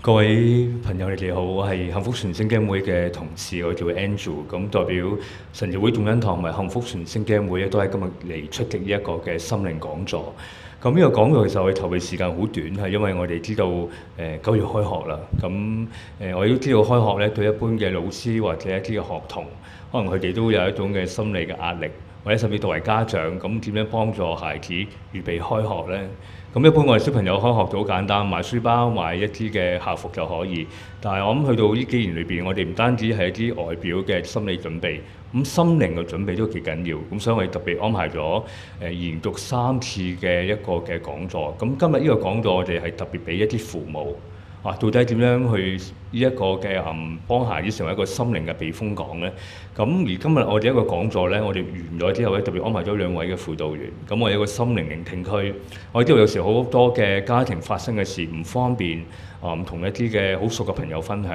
各位朋友，你哋好，我係幸福傳聲基金會嘅同事，我叫 Andrew，咁代表神召會眾恩堂同埋幸福傳聲基金會咧，都係今日嚟出席呢一個嘅心靈講座。咁呢個講座其實我哋籌備時間好短，係因為我哋知道9月開學啦。咁我亦都知道開學咧對一般嘅老師或者一啲嘅學童，可能佢哋都有一種嘅心理嘅壓力，或者甚至作為家長，咁點樣幫助孩子預備開學呢？咁一般我哋小朋友開學就好簡單，買書包、買一啲嘅校服就可以。但係我諗去到呢幾年裏邊，我哋唔單止係一啲外表嘅心理準備，咁心靈嘅準備都幾緊要。咁所以我哋特別安排咗延續3次嘅一個嘅講座。咁今日呢個講座我哋係特別俾一啲父母。到底點樣去呢一個嘅幫孩子成為一個心靈嘅避風港呢？咁而今日我哋一個講座呢，我哋完咗之後咧，特別安排咗2位嘅輔導員。咁我有一個心靈聆聽區，我知道有時好多嘅家庭發生嘅事唔方便同一啲嘅好熟嘅朋友分享，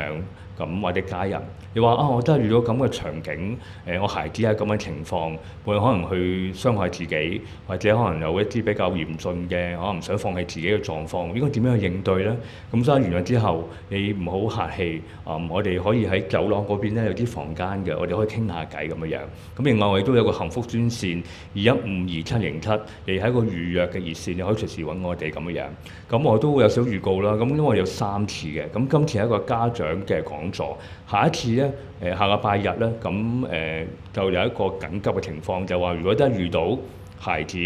咁或者家人，你話我真係遇到咁嘅場景，我孩子係咁嘅情況，會可能去傷害自己，或者可能有一啲比較嚴峻嘅，可能唔想放棄自己嘅狀況，應該點樣去應對呢？咁所以完咗之後，你唔好客氣，我哋可以喺走廊嗰邊咧有啲房間嘅，我哋可以傾下偈咁嘅樣。咁另外我哋都有個幸福專線2152-707，亦係一個預約嘅熱線，你可以隨時揾我哋咁嘅樣。咁我都會有少預告啦。咁因為我哋有3次嘅，咁今次係一個家長嘅講座，下一次咧下個拜日咧，咁就有一個緊急嘅情況，就話如果真係遇到孩子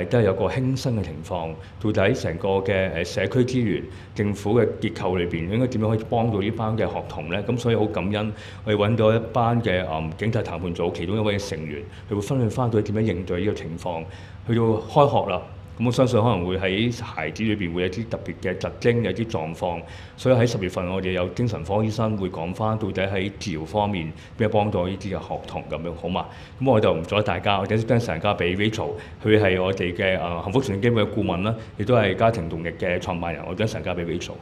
都係有個輕生嘅情況，到底成個嘅社區資源、政府嘅結構裏邊應該點樣可以幫到呢班嘅學童呢？咁所以好感恩，我哋揾到一班嘅警察談判組其中一位成員，佢會分享翻到點樣應對呢個情況，去到開學啦。咁我相信可能會喺孩子裏邊會有啲特別嘅特徵，有啲狀況，所以喺10月份我哋有精神科醫生會講翻到底喺治療方面點樣幫到呢啲嘅學童咁樣，好嘛？咁我就唔阻大家，我將時間交俾 Rachel， 佢係我哋嘅幸福傳聲基金會嘅顧問啦，亦都係家庭動力嘅創辦人，我將時間交俾 Rachel。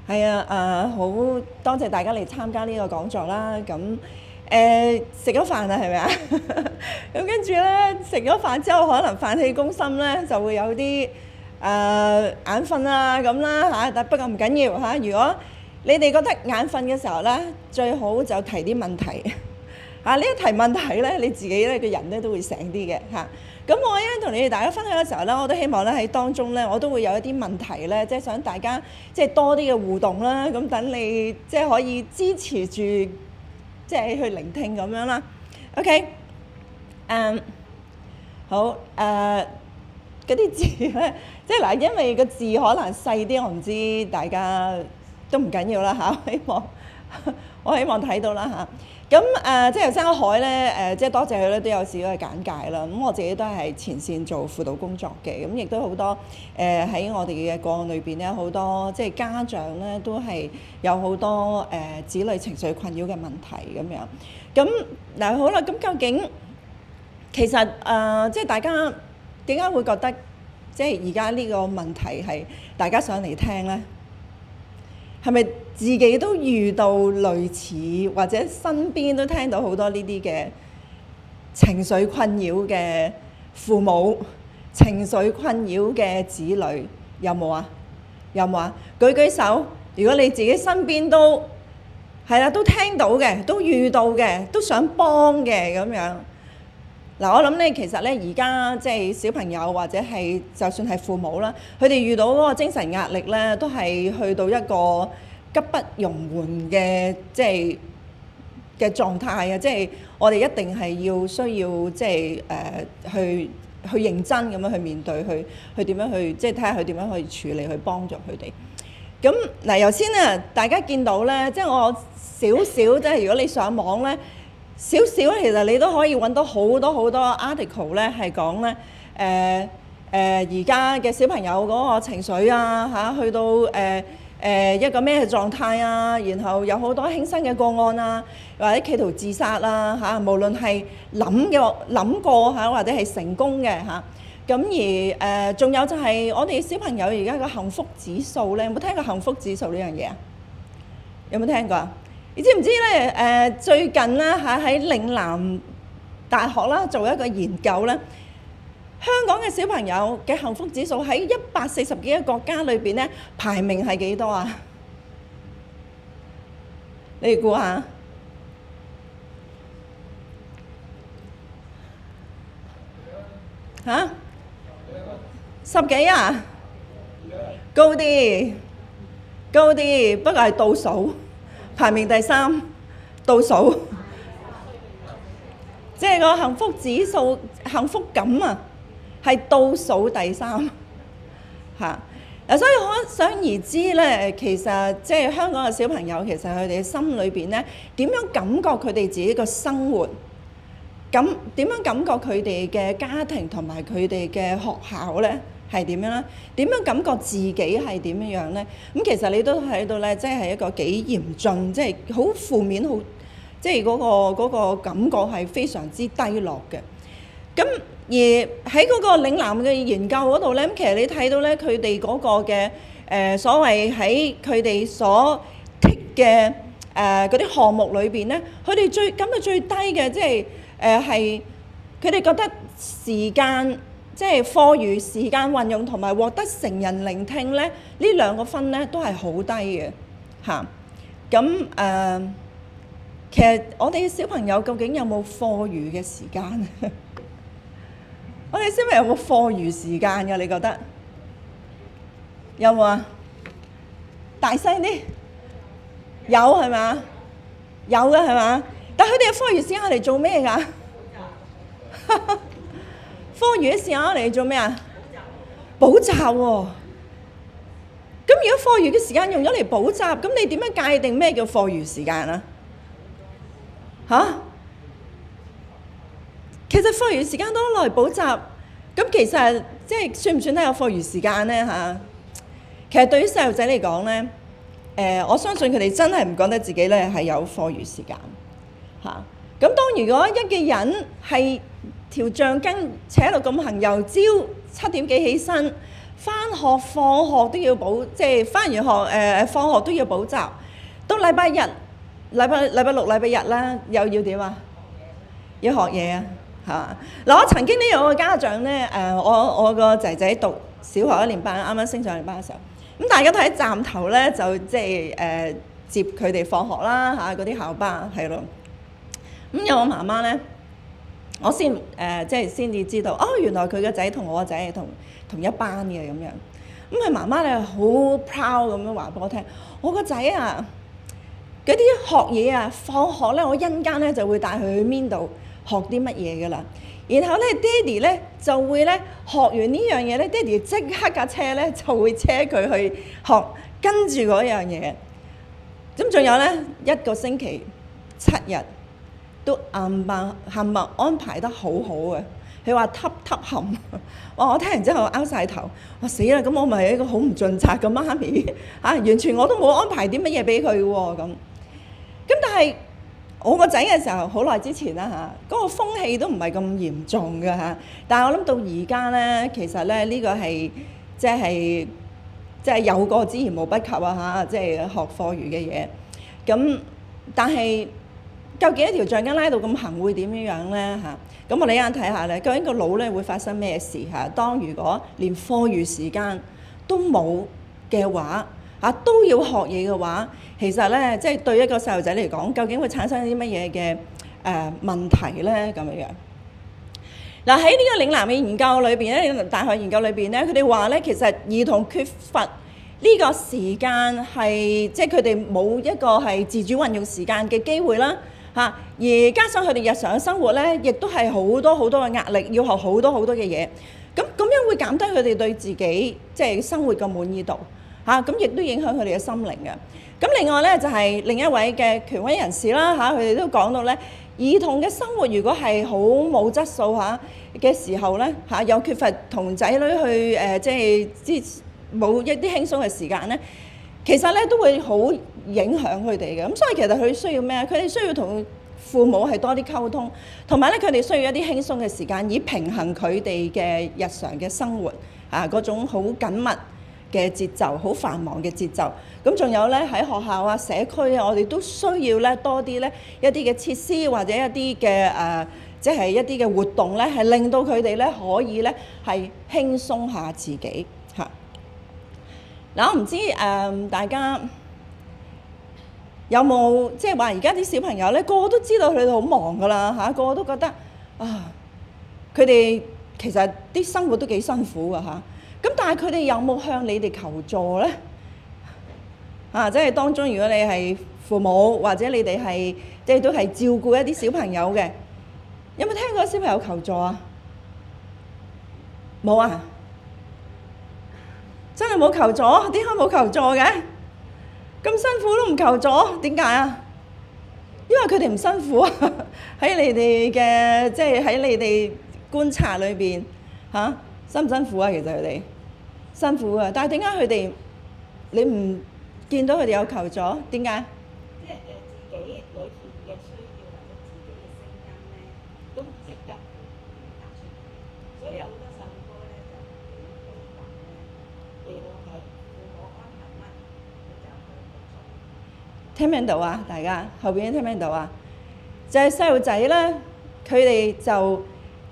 係啊，好多謝大家嚟參加呢個講座啦。咁食咗飯啦，係咪啊？咁跟住咧食咗飯之後，可能飯氣攻心咧，就會有啲眼瞓啊咁啦嚇。但不過唔緊要嚇。如果你哋覺得眼瞓嘅時候咧，最好就提啲問題嚇。呢一提問題咧，你自己咧個人咧都會醒啲嘅嚇。咁我一同你哋大家分享嘅時候咧，我都希望咧喺當中咧，我都會有一啲問題咧，即係想大家即係多啲嘅互動啦。咁等你即係可以支持住，即係去聆聽咁樣啦。OK，好嗰啲字咧，即係嗱，因為個字可能細啲，我唔知大家都唔緊要啦嚇。我希望睇到啦嚇。咁即係頭先阿海咧即係多謝佢咧，都有少少嘅簡介啦。咁我自己都係前線做輔導工作嘅，咁亦都好多喺我哋嘅個案裏邊咧，好多即係家長咧都係有好多子女情緒困擾嘅問題咁樣。咁嗱好啦，咁究竟其實即係大家點解會覺得即係而家呢個問題係大家上嚟聽咧？係咪自己都遇到類似，或者身邊都聽到好多呢啲嘅情緒困擾嘅父母、情緒困擾嘅子女，有冇啊？有冇啊？舉舉手。如果你自己身邊都係啦，都聽到嘅，都遇到嘅，都想幫嘅咁樣。嗱，我諗咧，其實咧，而家即係小朋友或者係就算係父母啦，佢哋遇到嗰個精神壓力咧，都係去到一個急不容緩嘅即係嘅狀態啊！即係我哋一定係要需要即係去認真咁樣去面對，去點樣去即係睇下佢點樣去處理，去幫助佢哋。咁嗱，頭先啊，大家見到咧，即係我少少即係如果你上網咧。少少其實你都可以揾到好多 article 咧，係講咧而家嘅小朋友嗰個情緒啊嚇，去到一個咩狀態啊，然後有好多輕生嘅個案啊，或者企圖自殺啊嚇，無論係諗過嚇，或者係成功嘅嚇。咁而仲有就係我哋小朋友而家嘅幸福指數咧，有冇聽過幸福指數呢樣嘢啊？有冇聽過啊？你知唔知咧？最近咧喺嶺南大學啦做一個研究咧，香港嘅小朋友嘅幸福指數喺140幾個國家裏邊咧，排名係幾多啊？你哋估下？嚇？10幾啊？高啲，高啲，不過係倒數，排名第3，倒數。即係個幸福指數、幸福感啊，係倒數第3嚇。所以可想而知咧，其實即係香港嘅小朋友，其實佢哋心裏邊咧點樣感覺佢哋自己個生活，咁點樣感覺佢哋嘅家庭同埋佢哋嘅學校咧係點樣咧？點樣感覺自己係點樣樣咧？咁其實你都睇到咧，即係一個幾嚴峻，即係好負面，好即係嗰個感覺係非常之低落嘅。咁而喺嗰個嶺南嘅研究嗰度咧，咁其實你睇到咧，佢哋嗰個嘅所謂喺佢哋所剔嘅嗰啲項目裏邊咧，佢哋感到最低嘅，即係係佢哋覺得時間，即係課餘時間運用同埋獲得成人聆聽咧，呢2個分咧都係好低嘅嚇。咁其實我哋嘅小朋友究竟有冇課餘嘅時間？我哋小朋友有冇課餘時間㗎？你覺得有冇啊？大聲啲，有係嘛？有嘅係嘛？但係佢哋嘅課餘時間嚟做咩㗎？課餘嘅時間嚟做咩啊？補習喎。咁如果課餘嘅時間用咗嚟補習，咁你點樣界定咩叫課餘時間啊？嚇？其實課餘時間都攞嚟補習，咁其實即係算唔算得有課餘時間咧嚇？其實對於細路仔嚟講咧，我相信佢哋真係唔覺得自己咧係有課餘時間嚇。咁當如果一個人係條橡筋扯到咁行，由朝7點幾起身，返學放學都要補，即係返完學放學都要補習，到禮拜日、禮拜六、禮拜日啦，又要點啊？要學嘢啊！嗱，我曾經都有個家長咧，我個仔仔讀小學1年班，啱啱升上1年班嘅時候，咁大家都喺站頭咧，就即係接佢哋放學啦嚇，嗰啲校巴係咯。咁有我媽媽咧，我先即係先至知道，哦，原來佢個仔同我個仔係同一班嘅咁樣。咁佢媽媽咧好 proud 咁樣話俾我聽，我個仔啊，嗰啲學嘢啊，放學咧我一陣間咧就會帶佢去邊度學啲乜嘢㗎啦。然後咧，爹哋咧就會咧學完呢樣嘢咧，爹哋即刻架車咧就會車佢去學跟住嗰樣嘢。咁仲有咧1個星期7日都冚唪安排得好好嘅。佢話揼冚，哇！我聽完之後拗晒頭，我死啦！咁我咪係一個好唔盡責嘅媽咪嚇，完全我都冇安排啲乜嘢俾佢喎咁。咁但係我個仔嘅時候，好耐之前啦嚇，嗰個風氣都唔係咁嚴重嘅嚇。但係我諗到而家咧，其實咧呢個係即係有過之而無不及啊嚇，即係學課餘嘅嘢。咁但係究竟一條橡筋拉到咁行會點樣樣咧嚇？咁我哋一陣睇下咧，究竟個腦咧會發生咩事嚇？當如果連課餘時間都冇嘅話嚇，都要學嘢嘅話，其實咧即係對一個細路仔嚟講，究竟會產生啲乜嘢嘅問題咧？咁樣樣嗱，喺呢個嶺南嘅研究裏邊咧，大學研究裏邊咧，佢哋話咧，其實兒童缺乏呢個時間係即係佢哋冇一個係自主運用時間嘅機會啦。而加上佢哋日常嘅生活咧，亦都係好多好多嘅壓力，要學好多好多嘅嘢。咁樣會減低佢哋對自己即係生活嘅滿意度嚇。咁亦都影響佢哋嘅心靈嘅。咁另外咧就係另一位嘅權威人士啦嚇，佢哋都講到咧，兒童嘅生活如果係好冇質素嚇嘅時候咧嚇，又缺乏同仔女去即係冇一啲輕鬆嘅時間咧。其實咧都會好影響佢哋嘅，咁所以其實佢需要咩？佢哋需要同父母係多啲溝通，同埋咧佢哋需要一啲輕鬆嘅時間，以平衡佢哋嘅日常嘅生活嗰種好緊密嘅節奏，好繁忙嘅節奏。咁仲有咧喺學校啊、社區啊，我哋都需要咧多啲咧一啲嘅設施或者一啲嘅即係一啲嘅活動咧，係令到佢哋咧可以咧係輕鬆下自己嚇。嗱，我唔知大家有冇即係話而家啲小朋友咧，個個都知道佢哋好忙噶啦嚇，個個都覺得啊，佢哋其實啲生活都幾辛苦噶嚇。咁但係佢哋有冇向你哋求助咧？即係當中如果你係父母或者你哋係即係都係照顧一啲小朋友嘅，有冇聽過小朋友求助啊？冇啊！真係冇求助？點解冇求助嘅？咁辛苦都唔求助，點解啊？因為佢哋唔辛苦啊！喺你哋嘅即係喺你哋觀察裏邊辛唔辛苦啊？其實佢哋辛苦啊，但係點解佢哋你唔見到佢哋有求助？點解？即係自己裏邊嘅需要或者自己嘅聲音咧，都唔識得表達出嚟，所以有好多細路哥咧就幾被動咧，嚟到係父母安排乜，佢就去做。聽唔聽到啊？大家後邊聽唔聽到啊？就係細路仔咧，佢哋就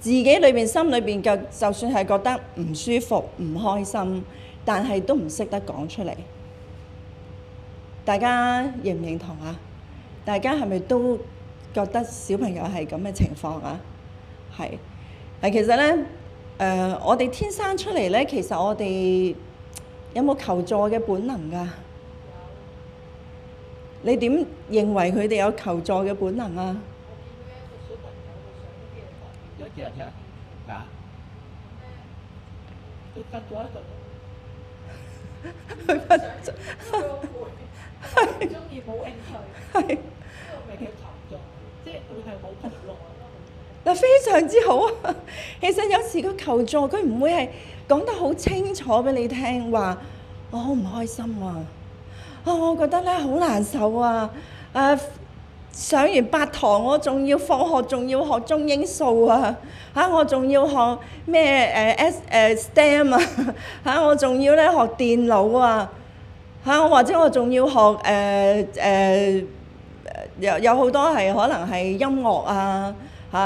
自己裏邊心裏邊嘅，就算係覺得唔舒服、唔開心，但係都唔識得講出嚟。大家認唔認同啊？大家係咪都覺得小朋友係咁嘅情況啊？係。其實咧，我哋天生出嚟咧，其實我哋有冇求助嘅本能㗎？你點認為佢哋有求助嘅本能啊？我見到一個小朋友上啲嘢學，有隻佢瞓咗一陣，佢瞓咗，係中意冇興趣，係呢個咪叫求助，即係佢係冇求助咯。嗱，非常之好啊！其實有時佢求助，佢唔會係講得好清楚俾你聽，話我好唔開心啊！我覺得咧好難受啊！上完8堂，我仲要放學，仲要學中英數啊！我仲要學咩STEM 啊！我仲要咧學電腦啊！或者我仲要學有好多係可能係音樂啊！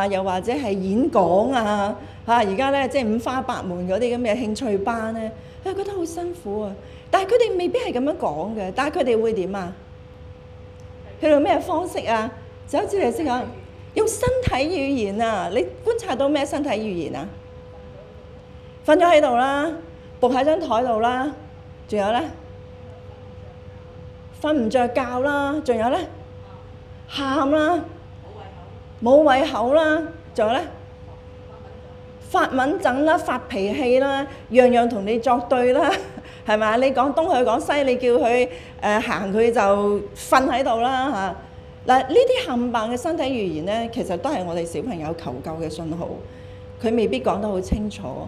又或者係演講啊！而家咧即係五花八門嗰啲咁嘅興趣班咧，佢覺得好辛苦啊！但係佢哋未必係咁樣講嘅，但係佢哋會點啊？佢哋用咩方式啊？就好似你識講，用身體語言啊！你觀察到咩身體語言啊？瞓咗喺度啦，伏喺張台度啦，仲有咧，瞓唔着覺啦，仲有咧，喊啦，冇胃口啦，仲有咧，發敏疹啦，發脾氣啦，樣樣同你作對啦。係咪？你講東佢講西，你叫佢行，佢就瞓喺度啦嚇。嗱，呢啲冚唪唥嘅身體語言咧，其實都係我哋小朋友求救嘅信號。佢未必講得好清楚，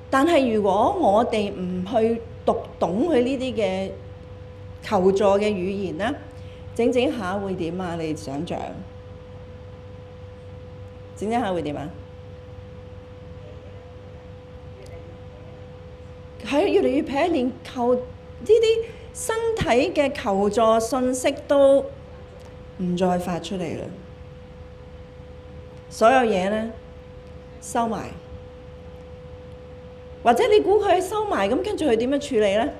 但係如果我哋唔去讀懂佢呢啲嘅求助嘅語言咧，整整下會點啊？你想像整整下會點啊？係越嚟越撇，連求呢啲身體嘅求助信息都唔再發出嚟啦。所有嘢咧收埋，或者你估佢收埋咁，跟住佢點樣處理咧？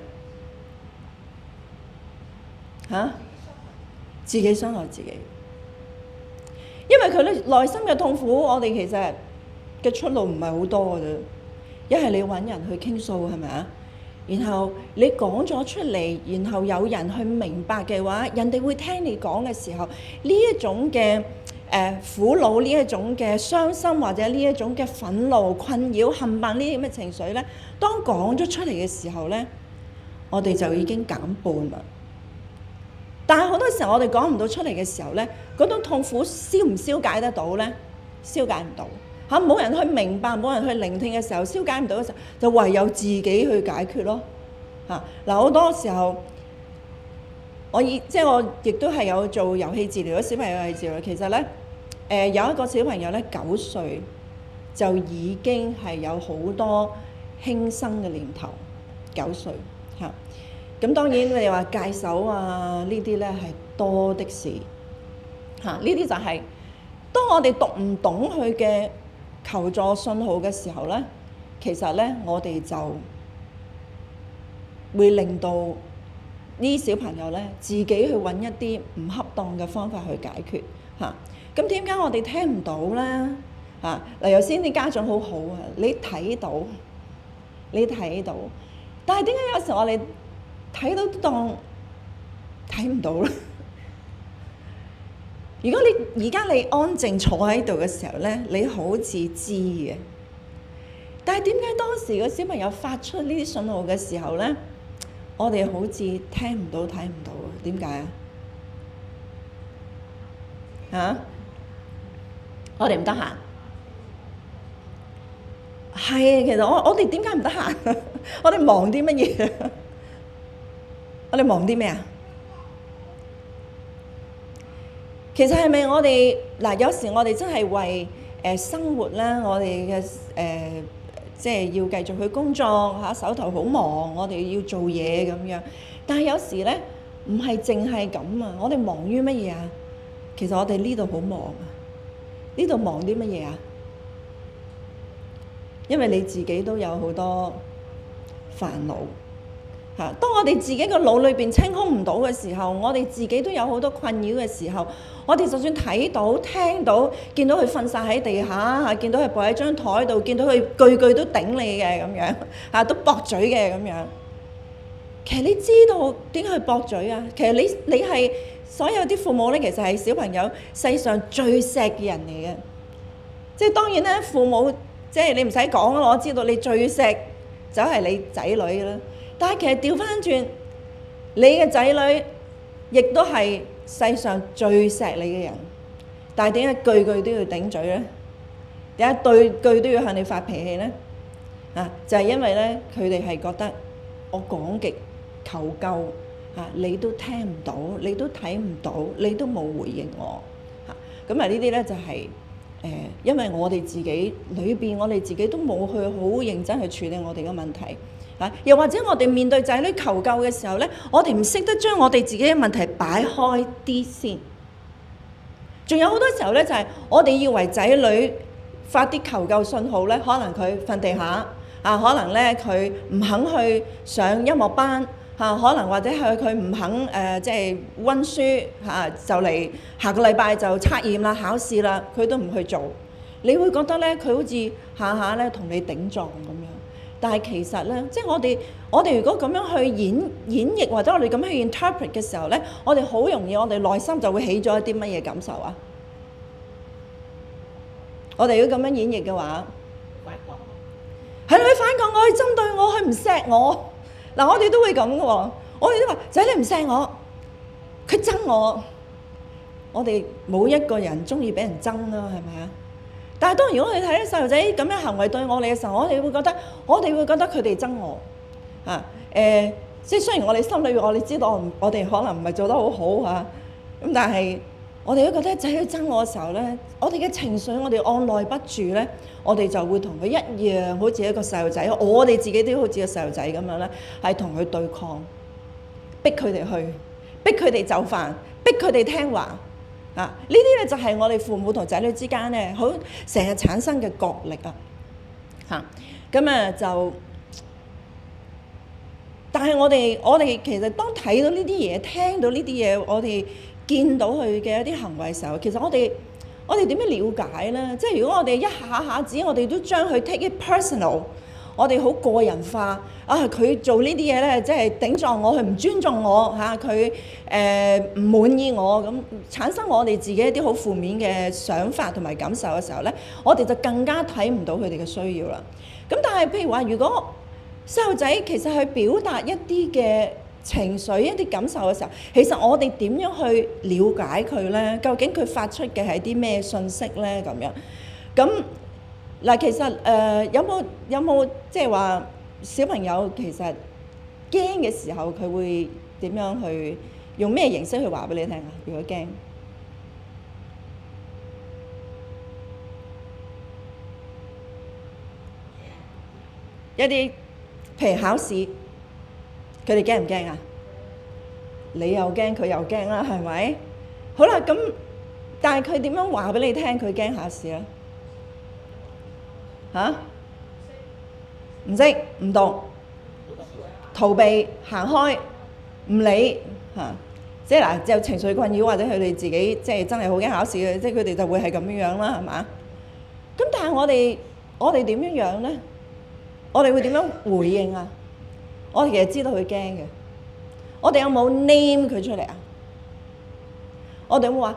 自己傷害自己，因為佢內心嘅痛苦，我哋其實嘅出路唔係好多嘅啫。一係你揾人去傾訴，係咪啊？然後你講咗出嚟，然後有人去明白嘅話，人哋會聽你講嘅時候，呢一種嘅苦惱，呢一種嘅傷心，或者呢一種嘅憤怒、困擾、冚唪唥呢啲咁嘅情緒咧，當講咗出嚟嘅時候咧，我哋就已經減半啦。但係好多時候我哋講唔到出嚟嘅時候咧，嗰種痛苦消唔消解得到咧？消解唔到。冇人去明白，冇人去聆聽嘅時候，消解唔到嘅時候，就唯有自己去解決咯。好多時候，我亦都係有做遊戲治療，小朋友遊戲治療。其實咧，有一個小朋友咧9歲就已經係有好多輕生嘅念頭，9歲嚇。咁當然你哋話戒手啊呢啲咧係多的是嚇，呢啲就係當我哋讀唔懂佢嘅求助信號嘅時候咧，其實咧我哋就會令到呢啲小朋友咧自己去揾一啲唔恰當嘅方法去解決嚇。咁點解我哋聽唔到咧？嚇嗱，頭先啲家長好好啊，你睇到，但係點解有時我哋睇到都當睇唔到咧？如果你而家你安靜坐喺度嘅時候咧，你好似知嘅。但係點解當時個小朋友發出呢啲信號嘅時候咧，我哋好似聽唔到、睇唔到啊？點解啊？嚇？我哋唔得閒。係，其實我哋點解唔得閒？我哋忙啲乜嘢？我哋忙啲咩啊？其實係咪我哋嗱？有時我哋真係為生活啦，我哋嘅即係要繼續去工作嚇，手頭好忙，我哋要做嘢咁樣。但係有時咧，唔係淨係咁啊！我哋忙於乜嘢啊？其實我哋呢度好忙啊！呢度忙啲乜嘢啊？因為你自己都有好多煩惱嚇。當我哋自己個腦裏邊清空唔到嘅時候，我哋自己都有好多困擾嘅時候，我哋就算睇到、聽到、見到佢瞓晒喺地下嚇，見到佢跪喺張台度，見到佢句句都頂你嘅咁樣嚇，都駁嘴嘅咁樣。其實你知道點解佢駁嘴啊？其實你係所有啲父母咧，其實係小朋友世上最錫嘅人嚟嘅。即係當然咧，父母即係你唔使講啦，我知道你最錫就係你仔女嘅啦。但係其實調翻轉，你嘅仔女亦都係世上最錫你嘅人。但係點解句句都要頂嘴咧？點解對句都要向你發脾氣咧？啊，就係因為咧，佢哋係覺得我講極求救嚇，你都聽唔到，你都睇唔到，你都冇回應我嚇。咁啊，呢啲咧就係因為我哋自己裏邊，我哋自己都冇去好認真去處理我哋嘅問題嚇。又或者我哋面對仔女求救嘅時候咧，我哋唔識得將我哋自己嘅問題擺開啲先。仲有好多時候咧，就係我哋以為仔女發啲求救信號咧，可能佢瞓地下啊，可能咧佢唔肯去上音樂班嚇，可能或者係佢唔肯即係溫書嚇，就嚟下個禮拜就測驗啦、考試啦，佢都唔去做。你會覺得咧，佢好似下下咧同你頂撞咁樣。但係其實咧，即係我哋如果咁樣去演繹或者我哋咁樣去 interpret 嘅時候咧，我哋好容易我哋內心就會起咗一啲乜嘢感受啊？我哋如果咁樣演繹嘅話，係佢反抗我，佢針對我，佢唔錫我。嗱，我哋都會咁嘅喎。我哋都話仔你唔錫我，佢憎我。我哋冇一個人中意俾人憎啦，係咪啊？但係當如果我哋睇啲細路仔咁樣行為對我哋嘅時候，我哋會覺得佢哋憎我啊。即係雖然我哋心裏邊我哋知道我哋可能唔係做得好好嚇，咁但係我哋都覺得仔女憎我嘅時候咧，我哋嘅情緒我哋按捺不住咧，我哋就會同佢一樣，好似一個細路仔，我哋自己都好似個細路仔咁樣咧，係同佢對抗，逼佢哋去，逼佢哋就範，逼佢哋聽話。啊！呢啲咧就係我哋父母同仔女之間咧，好成日產生嘅角力啊！嚇咁啊就，但係我哋其實當睇到呢啲嘢、聽到呢啲嘢，我哋見到佢嘅一啲行為嘅時候，其實我哋點樣了解咧？即係如果我哋一下子我哋都將佢 take it personal， 我哋好個人化啊！佢做呢啲嘢咧，即係頂撞我，佢唔尊重我嚇，佢唔滿意我咁，產生我哋自己一啲好負面嘅想法同埋感受嘅時候咧，我哋就更加睇唔到佢哋嘅需要啦。咁但係譬如話，如果細路仔其實去表達一啲嘅情緒、一啲感受嘅時候，其實我哋點樣去了解佢咧？究竟佢發出嘅係啲咩信息咧？咁樣咁。嗱，其實有冇即係話小朋友其實驚嘅時候，佢會點樣去用咩形式去話俾你聽啊？如果驚一啲譬如考試，佢哋驚唔驚啊？你又驚，佢又驚啦，係咪？好啦，咁但係佢點樣話俾你聽佢驚考試咧？嚇？唔識唔讀，逃避行開，唔理嚇。即係嗱，有情緒困擾或者佢哋自己即係真係好驚考試嘅，即係佢哋就會係咁樣樣啦，係嘛？咁但係我哋點樣樣咧？我哋會點樣回應啊？我哋其實知道佢驚嘅，我哋有冇 name 佢出嚟啊？我哋有冇話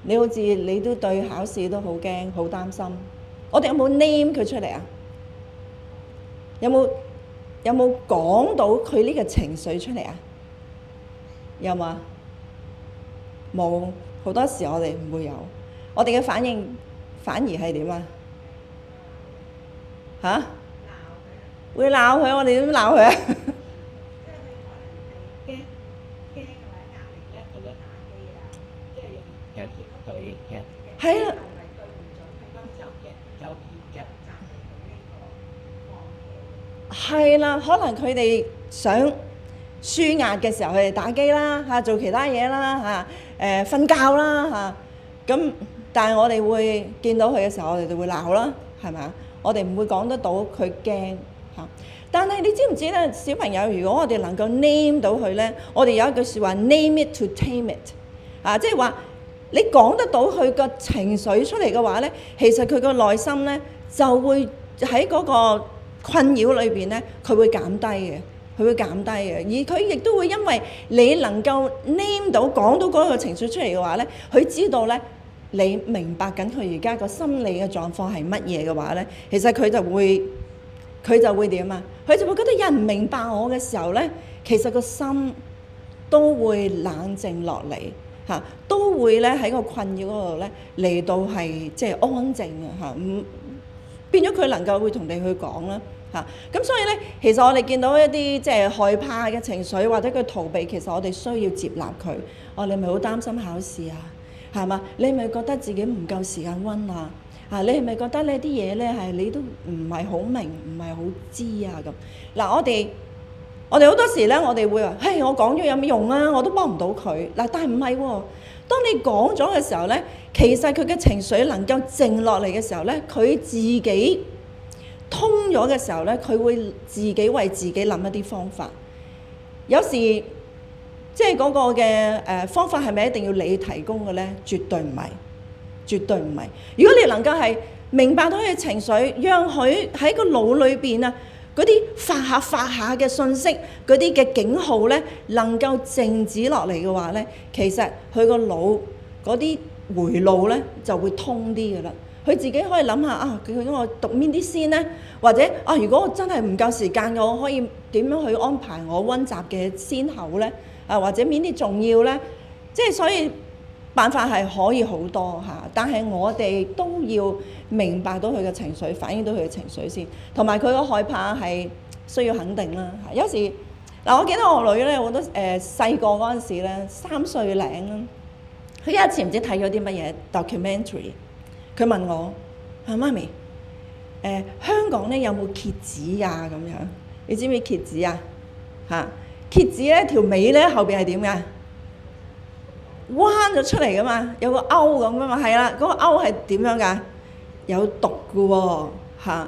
你好似你都對考試都好驚好擔心？我哋有冇 name 佢出嚟啊？有冇講到佢呢個情緒出嚟啊？有冇啊？冇，好多時我哋唔會有，我哋嘅反應反而係點啊？嚇？會鬧佢，我哋點鬧佢啊？係啊，係啦，可能佢哋想舒壓嘅時候，佢哋打機啦嚇，做其他嘢啦嚇，瞓覺啦嚇，咁但係我哋會見到佢嘅時候，我哋就會鬧啦，係咪啊？我哋唔會講得到佢驚嚇。但係你知唔知咧？小朋友，如果我哋能夠 name 到佢咧，我哋有一句説話 name it to tame it 啊，即係話你講得到佢個情緒出嚟嘅話咧，其實佢個內心咧就會喺嗰個困擾裏邊咧，佢會減低嘅，佢會減低嘅。而佢亦都會因為你能夠 name 到講到嗰個情緒出嚟嘅話咧，佢知道咧你明白緊佢而家個心理嘅狀況係乜嘢嘅話咧，其實佢就會點啊？佢就會覺得有人唔明白我嘅時候咧，其實個心都會冷靜落嚟嚇，都會咧喺個困擾嗰度咧嚟到係即係安靜啊嚇，變咗佢能夠會同你去講啦嚇。咁所以咧，其實我哋見到一啲即係害怕嘅情緒或者佢逃避，其實我哋需要接納佢。你咪好擔心考試啊？係嘛？你係咪覺得自己唔夠時間温啊？你係咪覺得呢啲嘢咧係你都唔係好明，唔係好知啊咁？嗱，我哋好多時咧，我哋會話：嘿，我講咗有咩用啊？我都幫唔到佢。嗱，但係唔係喎？當你講咗嘅時候咧，其實佢嘅情緒能夠靜落嚟嘅時候咧，佢自己通咗嘅時候咧，佢會自己為自己諗一啲方法。有時即係嗰個嘅方法係咪一定要你提供嘅咧？絕對唔係。絕對唔係。如果你能夠係明白到佢嘅情緒，讓佢喺個腦裏邊啊嗰啲發下嘅信息，嗰啲嘅警號咧，能夠靜止落嚟嘅話咧，其實佢個腦嗰啲回路咧就會通啲嘅啦。佢自己可以諗下佢我讀邊啲先咧？或者如果我真係唔夠時間嘅，我可以點樣去安排我溫習嘅先後咧？或者邊啲重要咧？即係所以。辦法係可以好多嚇，但係我哋都要明白到佢嘅情緒，反映到佢嘅情緒先，同埋佢個害怕係需要肯定啦。有時我記得我女咧，我都細個嗰陣時咧，3歲零啦，佢有一次唔知睇咗啲乜嘢 documentary， 佢問我：媽咪，香港咧有冇蠍子啊？咁樣，你知唔知蠍子啊？蠍子咧條尾咧後邊係點㗎？彎咗出嚟噶嘛，有個鈎咁噶嘛，係啦，嗰個鈎係點樣㗎？有毒嘅喎嚇。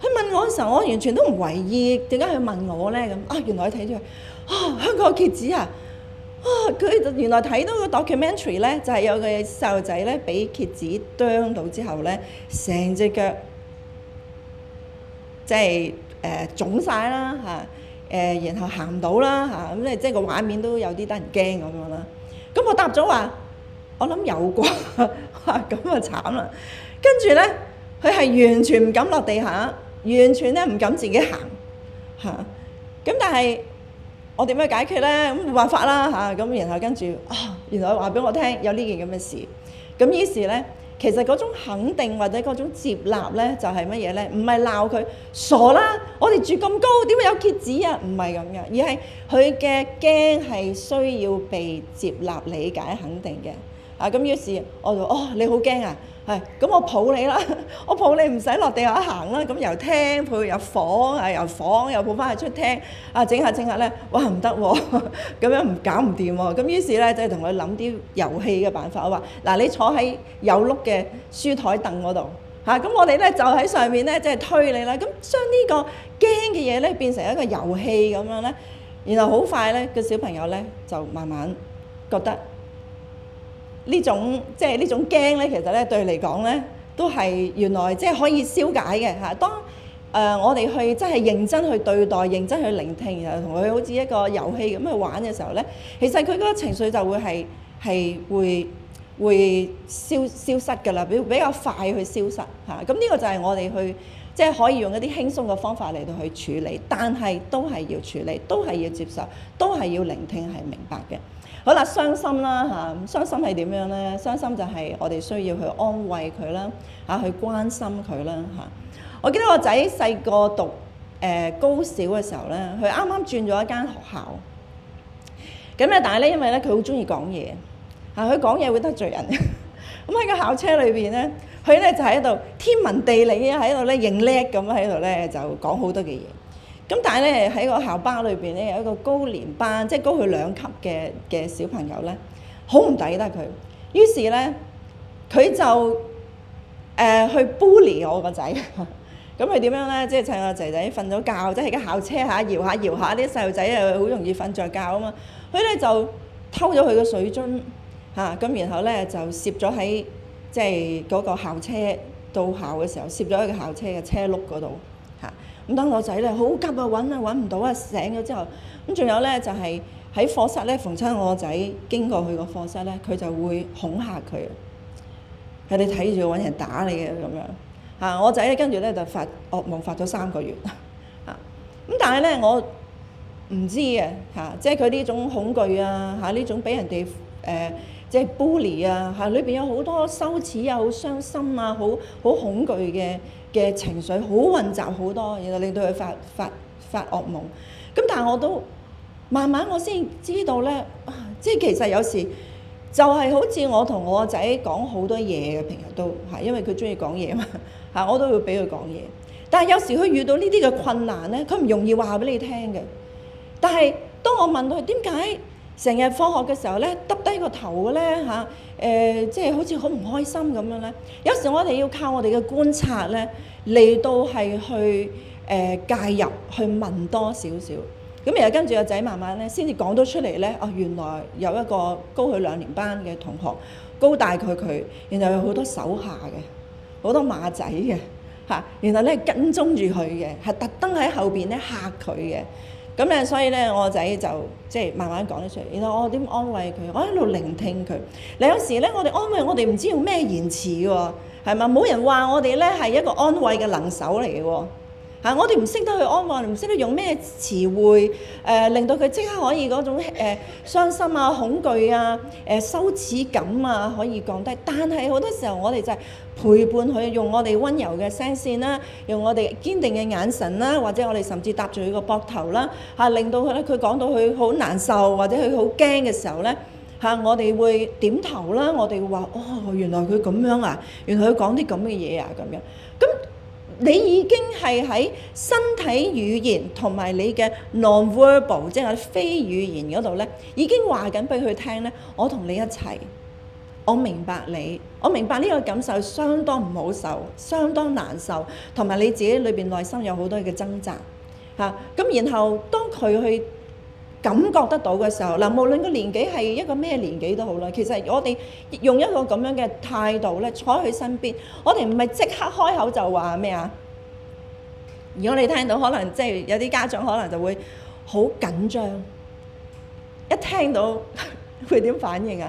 佢問我嘅時候，我完全都唔為意，點解佢問我咧咁？原來佢睇咗香港蠍子啊！佢原來睇到個 documentary 咧，就係有個細路仔咧，俾蠍子啄到之後咧，成隻腳即係腫晒啦嚇，然後行唔到啦嚇，咁即係個畫面都有啲得人驚咁樣啦。咁我答咗話，我諗有啩，咁啊慘啦！跟住咧，佢係完全唔敢落地下，完全咧唔敢自己行嚇。咁但係我點樣解決咧？咁冇辦法啦嚇。咁然後跟住原來話俾我聽有呢件咁嘅事。咁於是咧，其實嗰種肯定或者嗰種接納咧，就係乜嘢咧？唔係鬧佢傻啦，我哋住咁高，點會有蠍子啊？唔係咁嘅，而係佢嘅驚係需要被接納、理解、肯定嘅。咁於是我就你好驚啊！咁我抱你啦，我抱你唔使落地下行啦，咁由廳抱入房，由房又抱翻去出廳，整下咧，哇唔得喎，咁樣搞唔掂喎，咁於是咧就係同佢諗啲遊戲嘅辦法。我話嗱，你坐喺有碌嘅書台凳嗰度咁我哋咧就喺上面咧即係推你啦，咁將呢個驚嘅嘢咧變成一個遊戲咁樣咧，然後好快咧個小朋友咧就慢慢覺得。呢種驚咧，其實咧對佢嚟講咧，都係原來即係可以消解嘅嚇。當我哋去真係認真去對待、認真去聆聽，然後同佢好似一個遊戲咁去玩嘅時候咧，其實佢嗰個情緒就會會消失㗎啦，比較快去消失嚇。咁呢個就係我哋去即係可以用一啲輕鬆嘅方法嚟到去處理，但係都係要處理，都係要接受，都係要聆聽，係明白嘅。好啦，傷心啦嚇，傷心係點樣咧？傷心就係我哋需要去安慰佢啦，去關心佢啦嚇。我記得我仔細個讀高小嘅時候咧，佢啱啱轉咗一間學校，咁咧但係咧因為咧佢好中意講嘢佢講嘢會得罪人，咁喺個校車裏邊咧，佢咧就喺度天文地理喺度咧認叻咁喺度咧就講好多嘅嘢。咁但係咧喺個校巴裏邊咧有一個高年班，即係高佢2級嘅小朋友咧，好唔抵得佢。於是咧佢就去 bully 我個仔。咁佢點樣咧？即係趁我仔仔瞓咗覺，即係喺個校車搖下啲細路仔好容易瞓着覺啊嘛。佢咧就偷咗佢個水樽咁然後咧就攝咗喺即係嗰個校車到校嘅時候，攝咗喺個校車嘅車轆嗰度。咁當我仔咧好急揾唔到醒咗之後，咁仲有咧就係喺課室咧，逢親我仔經過佢個課室咧，佢就會恐嚇佢，係你睇住揾人打你嘅咁樣我仔咧跟住咧就發噩夢，發咗3個月咁但係咧我唔知即係佢呢種恐懼呢種俾人哋即係 bully 裏邊有好多羞恥好傷心好恐懼嘅情緒，好混雜好多，然後令到佢發噩夢。咁但係我都慢慢我先知道咧，即係其實有時就係好似我同我個仔講好多嘢嘅，平日都因為佢中意講嘢嘛我都會俾佢講嘢。但係有時佢遇到呢啲嘅困難咧，佢唔容易話俾你聽嘅。但係當我問佢點解成日放學嘅時候咧，耷低個頭嘅咧即係好似好唔開心咁樣咧。有時我哋要靠我哋嘅觀察咧，嚟到係去介入，去問多少少。咁然後跟住個仔慢慢咧，先至講到出嚟咧。原來有一個高佢2年班嘅同學，高大佢，然後有好多手下嘅，好多馬仔嘅然後咧跟蹤住佢嘅，係特登喺後邊咧嚇佢嘅。咁咧，所以咧，我仔就即係慢慢講得出嚟。然後我點安慰佢？我喺度聆聽佢。你有時咧，我哋安慰我哋唔知用咩言辭喎，係嘛？冇人話我哋咧係一個安慰嘅能手嚟嘅喎。我哋唔識得去安慰，唔識得用咩詞彙令到佢即刻可以嗰種傷心恐懼羞恥感可以降低。但係好多時候我哋就係陪伴佢，用我哋溫柔嘅聲線啦，用我哋堅定嘅眼神啦，或者我哋甚至搭住佢個膊頭啦令到佢咧，佢講到佢好難受或者佢好驚嘅時候咧我哋會點頭啦，我哋會話原來佢咁樣原來佢講啲咁嘅嘢咁樣。咁你已經係喺身體語言同埋你嘅 non-verbal， 即係非語言嗰度咧，已經話緊俾佢聽咧，我同你一齊，我明白你，我明白呢個感受相當唔好受，相當難受，同埋你自己裏邊內心有好多嘅掙扎咁然後當佢去感覺得到嘅時候，無論個年紀係一個咩年紀都好啦，其實我哋用一個咁樣嘅態度咧，坐喺佢身邊，我哋唔係即刻開口就話咩如果你聽到，可能即係有啲家長可能就會好緊張，一聽到會點反應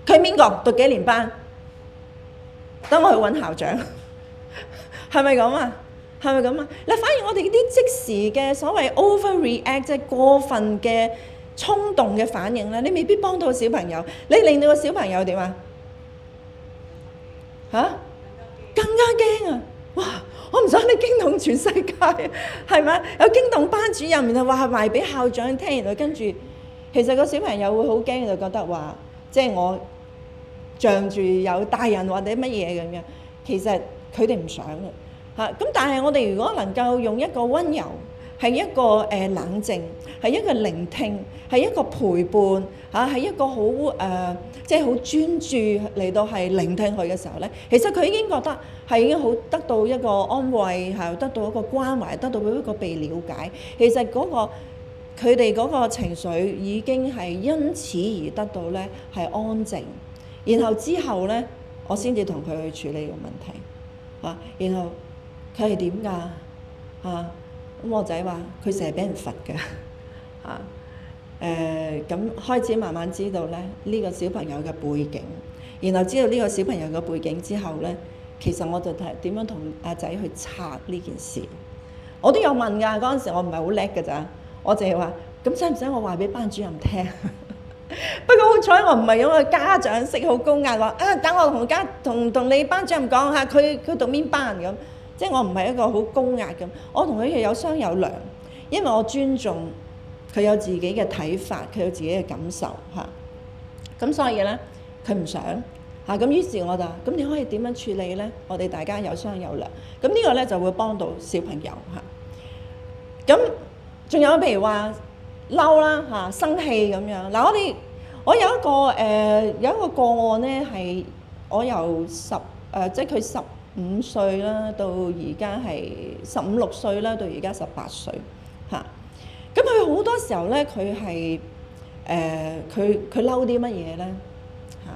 佢邊個？讀幾年班？等我去揾校長，係咪咁係咪咁嗱，反而我哋啲即時嘅所謂 overreact， 即係過分嘅衝動嘅反應咧，你未必幫到小朋友，你令到個小朋友點更加驚哇！我唔想你驚動全世界，係咪？有驚動班主任，然後話埋俾校長聽，然後跟住，其實個小朋友會好驚，就覺得話，即係仗住有大人或者乜嘢咁樣，其實佢哋唔想嘅嚇。咁但係我哋如果能夠用一個溫柔，係一個冷靜，係一個聆聽，係一個陪伴嚇，係一個好即係好專注嚟到係聆聽佢嘅時候咧，其實佢已經覺得係已經好得到一個安慰，係得到一個關懷，得到一個被了解。其實佢哋嗰個情緒已經係因此而得到咧係安靜。然後之後咧，我先至同佢去處理個問題嚇。然後佢係點㗎嚇？咁我仔話佢成日俾人罰㗎嚇。咁開始慢慢知道咧呢個小朋友嘅背景，然後知道呢個小朋友嘅背景之後咧，其實我就睇點樣同阿仔去拆呢件事。我都有問㗎，嗰陣時我唔係好叻㗎咋，我淨係話咁使唔使我話俾班主任聽？不過好彩我唔係用個家長式好高壓話等我同你班主任講下佢讀邊班咁，即係我唔係一個好高壓咁，我同佢哋有商有量，因為我尊重佢有自己嘅睇法，佢有自己嘅感受嚇。咁所以咧，佢唔想嚇，咁於是我就咁你可以點樣處理咧？我哋大家有商有量，咁呢個咧就會幫到小朋友嚇。咁仲有譬如話嬲啦嚇，生氣咁樣嗱，我有一個個案咧，係我由即係佢15歲啦，到而家係15、16歲啦，到而家18歲嚇。咁佢好多時候咧，佢係佢嬲啲乜嘢咧嚇？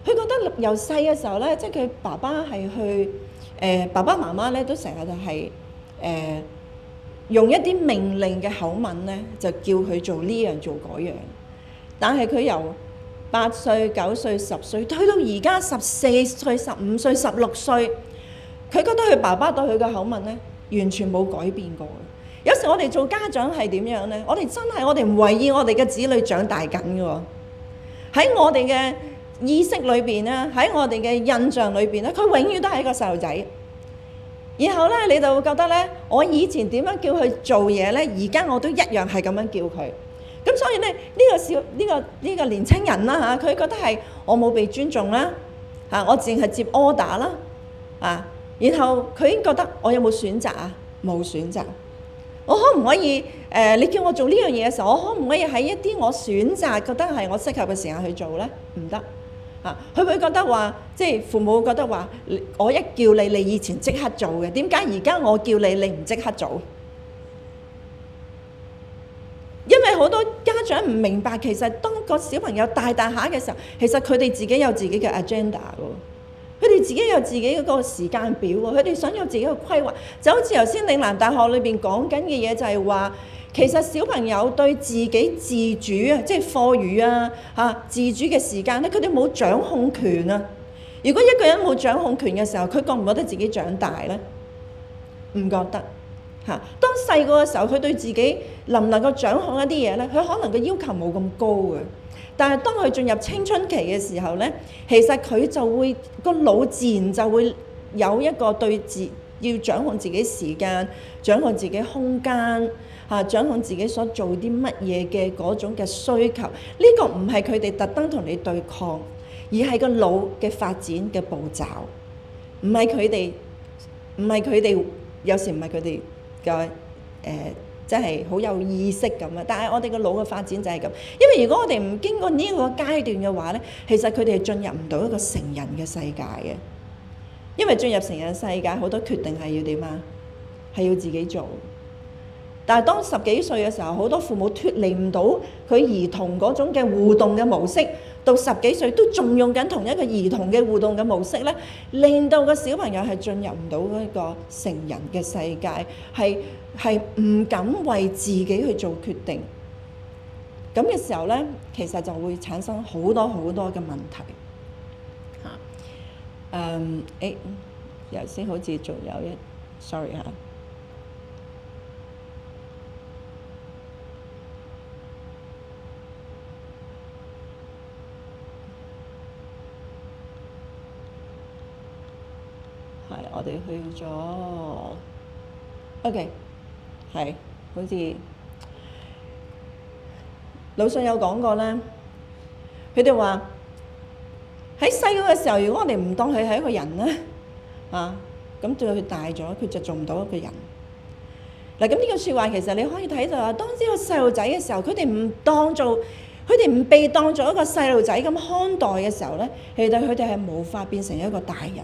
佢覺得由細嘅時候咧，即係佢爸爸係去爸爸媽媽咧都成日就係用一啲命令嘅口吻咧，就叫佢做呢樣做嗰樣。但係佢由8歲、9歲、10歲，去到而家14歲、15歲、16歲，佢覺得佢爸爸對佢嘅口吻咧，完全冇改變過。有時我哋做家長係點樣咧？我哋真係我哋唔為意我哋嘅子女長大緊嘅喎。喺我哋嘅意識裏邊咧，喺我哋嘅印象裏邊咧，佢永遠都係一個細路仔。然後咧，你就會覺得咧，我以前點樣叫佢做嘢咧，而家我都一樣係咁樣叫佢。咁所以咧，呢個年青人啦嚇，佢覺得係我冇被尊重啦嚇，我淨係接 order 啦啊。然後佢已經覺得我有冇選擇啊？冇選擇。我可唔可以你叫我做呢樣嘢嘅時候，我可唔可以喺一啲我選擇覺得係我適合嘅時間去做咧？唔得嚇，佢會覺得話，即係父母覺得話，我一叫你，你以前即刻做嘅，點解而家我叫你，你唔即刻做？因為好多家長唔明白，其實當個小朋友大下嘅時候，其實佢哋自己有自己嘅 agenda 喎，佢哋自己有自己嗰個時間表喎，佢哋想有自己嘅規劃。就好似頭先嶺南大學裏邊講緊嘅嘢，就係話，其實小朋友對自己自主啊，即係課餘啊嚇自主嘅時間咧，佢哋冇掌控權啊。如果一個人冇掌控權嘅時候，佢覺唔覺得自己長大咧？唔覺得。嚇！當細個嘅時候，佢對自己能唔能夠掌控一啲嘢咧？佢可能個要求冇咁高嘅。但係當佢進入青春期嘅時候咧，其實佢就會個腦自然就會有一個對要掌控自己時間、掌控自己空間嚇、掌控自己所做啲乜嘢嘅嗰種嘅需求。呢個唔係佢哋特登同你對抗，而係個腦嘅發展嘅步驟。唔係佢哋有時唔係佢哋嘅即係好有意識咁啊！但係我哋個腦嘅發展就係咁，因為如果我哋唔經過呢個階段嘅話咧，其實佢哋係進入唔到一個成人嘅世界嘅。因為進入成人世界，好多決定係要點啊？係要自己做。但係當10幾歲嘅時候，好多父母脫離唔到佢兒童嗰種嘅互動嘅模式，到10幾歲都仲用緊同一個兒童嘅互動嘅模式咧，令到個小朋友係進入唔到嗰個成人嘅世界，係唔敢為自己去做決定。咁嘅時候咧，其實就會產生好多嘅問題嚇。頭先好似仲有一 ，sorry 嚇。我哋去咗 ，OK， 係好似魯迅有講過咧，佢哋話喺細個嘅時候，如果我哋唔當佢係一個人咧，咁到佢大咗，佢就做唔到一個人。嗱，咁呢個説話其實你可以睇到啊，當呢個細路仔嘅時候，佢哋唔被當做一個細路仔咁看待嘅時候咧，其實佢哋係無法變成一個大人嘅。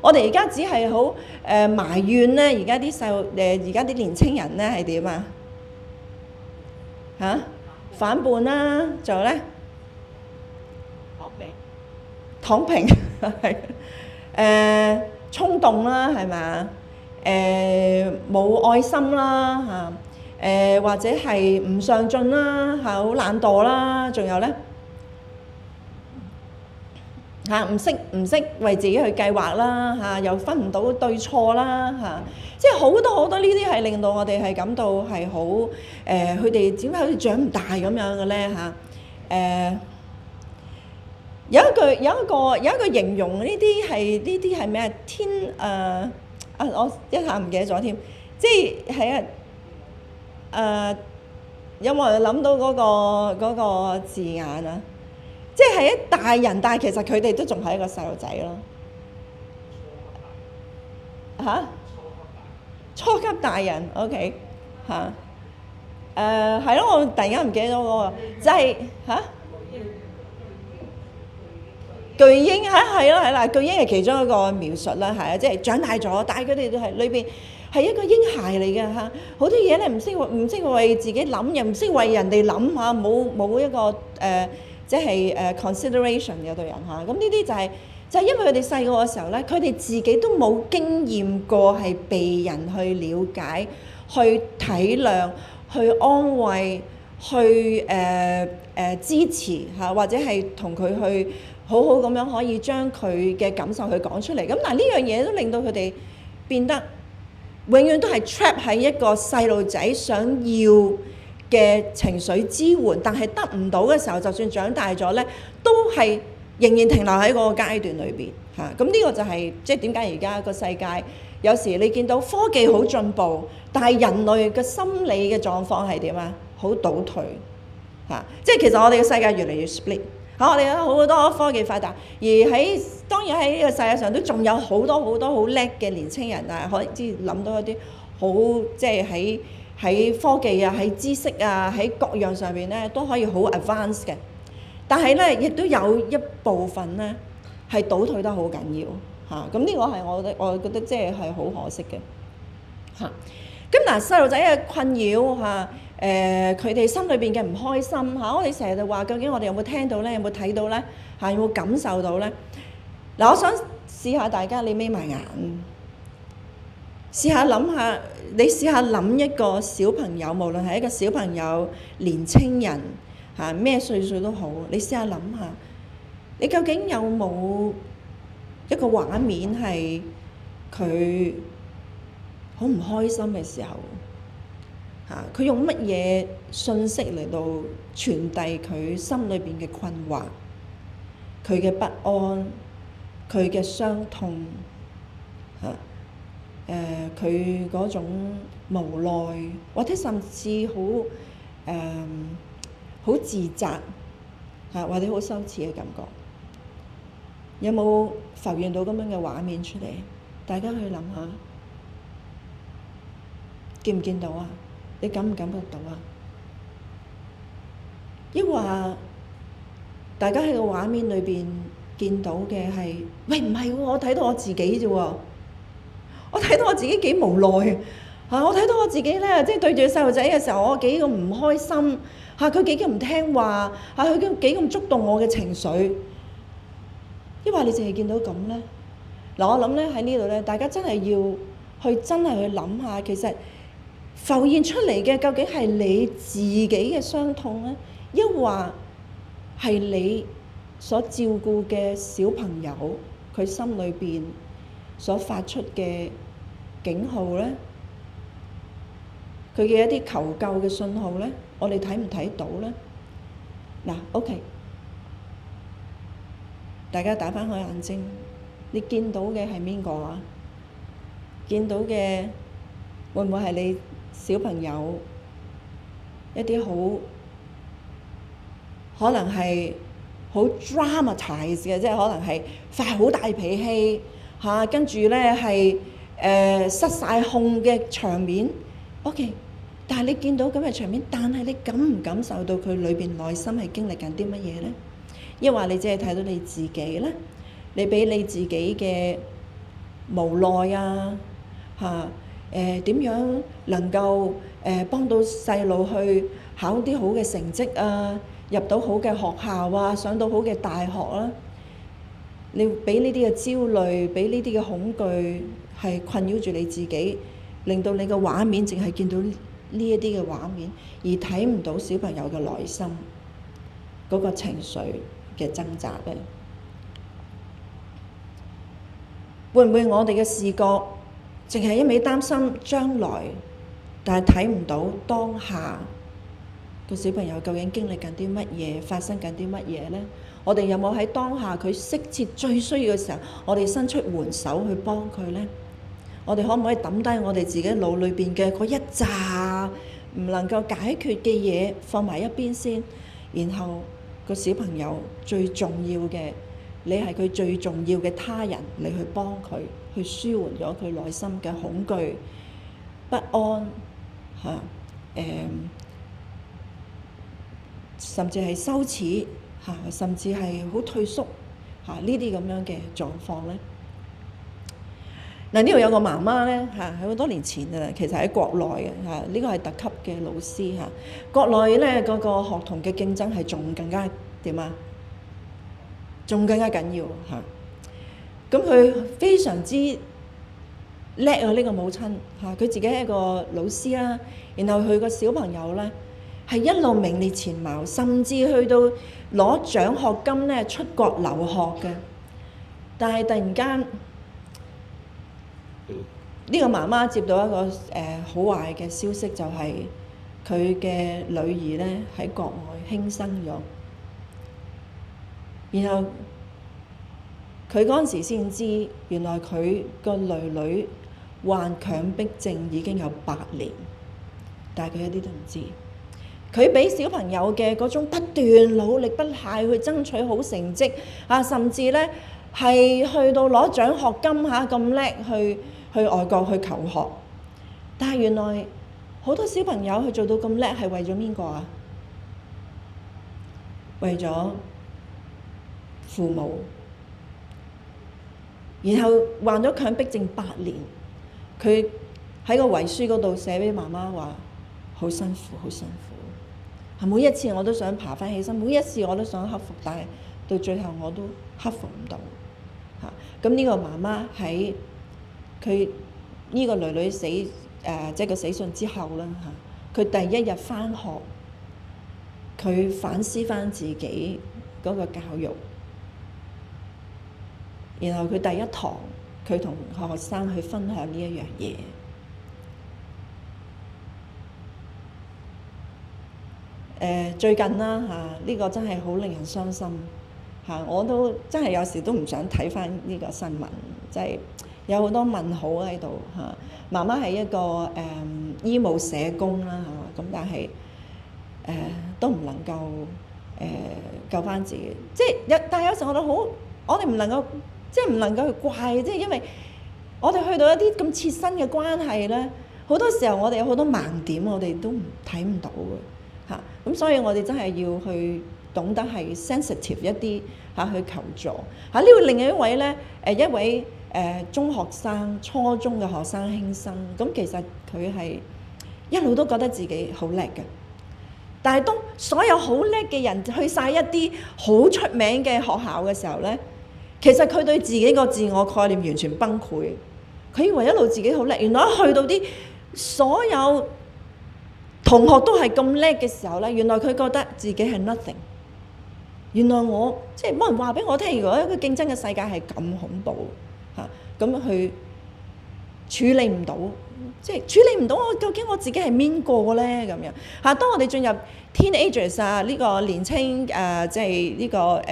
我哋而家只係好埋怨咧，而家啲年青人咧係點啊？反叛啦，仲有咧躺平係衝動啦，係咪？冇愛心啦或者係唔上進啦好懶惰啦，仲有咧唔識為自己去計劃啦又分唔到對錯啦即係好多呢啲係令到我哋係感到係好佢哋點解好似長唔大咁樣嘅咧有一個形容呢啲係咩我一下唔記得咗添，即係有冇人諗到嗰個字眼啊？即係一大人，但係其實佢哋都仲係一個細路仔咯。初級大人 ，OK 係咯，我突然間唔記得咗嗰個，就係巨嬰係啦，巨嬰係其中一個描述啦，即係長大咗，但係佢哋都係裏邊係一個嬰孩嚟嘅好多嘢咧唔識為自己諗，又唔識為人哋諗冇一個即係consideration 嘅對人咁呢啲就係因為佢哋細個嘅時候咧，佢哋自己都冇經驗過係被人去了解、去體諒、去安慰、去支持或者係同佢去好好咁樣可以將佢嘅感受去講出嚟。咁但係呢樣嘢都令到佢哋變得永遠都係 trap 喺一個細路仔想要嘅情緒支援，但係得唔到嘅時候，就算長大咗咧，都係仍然停留喺嗰個階段裏邊咁呢個就係即係點解而家個世界有時你見到科技好進步，但係人類嘅心理嘅狀況係點啊？好倒退即係其實我哋嘅世界越嚟越 split 我哋有好多科技發達，而當然喺呢個世界上都仲有好多好叻嘅年青人可以諗到一啲好即係喺科技喺知識喺各樣上面咧都可以好 advance 嘅，但係咧亦都有一部分咧係倒退得好緊要咁呢個係我覺得即係好可惜嘅咁嗱，細路仔嘅困擾佢哋心裏邊嘅唔開心我哋成日就話究竟我哋有冇聽到咧，有冇睇到咧有冇感受到咧？嗱，我想試下大家你眯埋眼，試下諗一個小朋友，無論係一個小朋友、年青人咩歲數都好，你試下諗下，你究竟有冇一個畫面係佢好唔開心嘅時候佢用乜嘢信息嚟到傳遞佢心裏邊嘅困惑、佢嘅不安、佢嘅傷痛佢嗰種無奈，或者甚至好自責或者好羞恥嘅感覺，有冇浮現到咁樣嘅畫面出嚟？大家去諗下，見唔見到啊？你感唔感覺到啊？抑或大家喺個畫面裏邊見到嘅係，喂唔係喎，我睇到我自己啫喎，我睇到我自己幾無奈我睇到我自己咧，即係對住細路仔嘅時候，我幾咁唔開心佢幾咁唔聽話佢幾咁觸動我嘅情緒。抑或你淨係見到咁咧？嗱，我諗咧喺呢度咧，大家真係要去諗下，其實浮現出嚟嘅究竟係你自己嘅傷痛咧，抑或係你所照顧嘅小朋友佢心裏邊所發出嘅警號咧，佢嘅一啲求救嘅信號咧，我哋睇唔睇到咧？嗱，OK，大家打翻開眼睛，你見到嘅係邊個啊？見到嘅會唔會係你小朋友一啲可能係好 dramatize 嘅，即係可能係發好大脾氣嚇，跟住咧係失晒控嘅場面。OK， 但係你見到咁嘅場面，但係你感唔感受到佢裏邊內心係經歷緊啲乜嘢咧？抑或你只係睇到你自己咧？你俾你自己嘅無奈啊嚇點樣能夠幫到細路去考啲好嘅成績啊，入到好嘅學校啊，上到好嘅大學啊？你俾呢啲嘅焦慮，俾呢啲嘅恐懼係困擾住你自己，令到你嘅畫面淨係見到呢一啲嘅畫面，而睇唔到小朋友嘅內心嗰個情緒嘅掙扎咧。會唔會我哋嘅視覺淨係一味擔心將來，但係睇唔到當下個小朋友究竟經歷緊啲乜嘢，發生緊啲乜嘢呢？我哋有冇喺當下佢適切最需要嘅時候，我哋伸出援手去幫佢呢？我哋可唔可以抌低我哋自己腦裏邊嘅嗰一紮唔能夠解決嘅嘢放埋一邊先，然後個小朋友最重要嘅，你係佢最重要嘅他人，你去幫佢，去舒緩咗佢內心嘅恐懼、不安嚇，甚至係羞恥嚇，甚至係好退縮嚇呢啲咁樣嘅狀況咧。嗱，呢度有個媽媽咧嚇，喺好多年前啊，其實喺國內嘅嚇，呢個係特級嘅老師嚇。國內咧嗰個學童嘅競爭係仲更加點啊？仲更加緊要嚇。咁佢非常之叻啊！呢個母親嚇，佢自己係一個老師啦，然後佢個小朋友咧係一路名列前茅，甚至去到攞獎學金咧出國留學嘅。但係突然間，呢個媽媽接到一個好壞嘅消息，就係佢嘅女兒咧喺國外輕生咗。然後佢嗰陣時先知，原來佢個女患強迫症已經有8年，但係佢一啲都唔知。佢俾小朋友嘅嗰種不斷努力不懈去爭取好成績啊，甚至咧係去到攞獎學金嚇咁叻去外國去求學。但係原來好多小朋友去做到咁叻係為咗邊個啊？為咗父母，然後患咗強迫症8年，佢喺個遺書嗰度寫俾媽媽話：好辛苦，好辛苦。每一次我都想爬翻起身，每一次我都想克服，但係到最後我都克服唔到。咁呢個媽媽喺佢呢個女死即係個死訊之後啦佢第一日翻學，佢反思翻自己嗰個教育。然後佢第一堂，佢同學生去分享呢一樣嘢。最近啦呢個真係好令人傷心我都真係有時都唔想睇返呢個新聞，即係有好多問號喺度媽媽係一個醫務社工啦咁但係都唔能夠救返自己，即係但係有時我哋唔能夠。即係唔能夠去怪，即係因為我哋去到一啲咁切身嘅關係咧，好多時候我哋有好多盲點，我哋都睇唔到嘅咁所以我哋真係要去懂得係 sensitive 一啲去求助呢個另外一位咧一位中學生、初中嘅學生輕生，咁其實佢係一路都覺得自己好叻嘅，但係當所有好叻嘅人去晒一啲好出名嘅學校嘅時候咧。其實佢對自己個自我概念完全崩潰，佢以為一路自己好叻，原來一去到啲所有同學都係咁叻嘅時候咧，原來佢覺得自己係 nothing。原來我即係冇人話俾我聽，如果一個競爭嘅世界係咁恐怖咁去處理唔到，即係處理唔到究竟我自己係邊個咧咁樣當我哋進入 teenagers 呢個年青即係呢個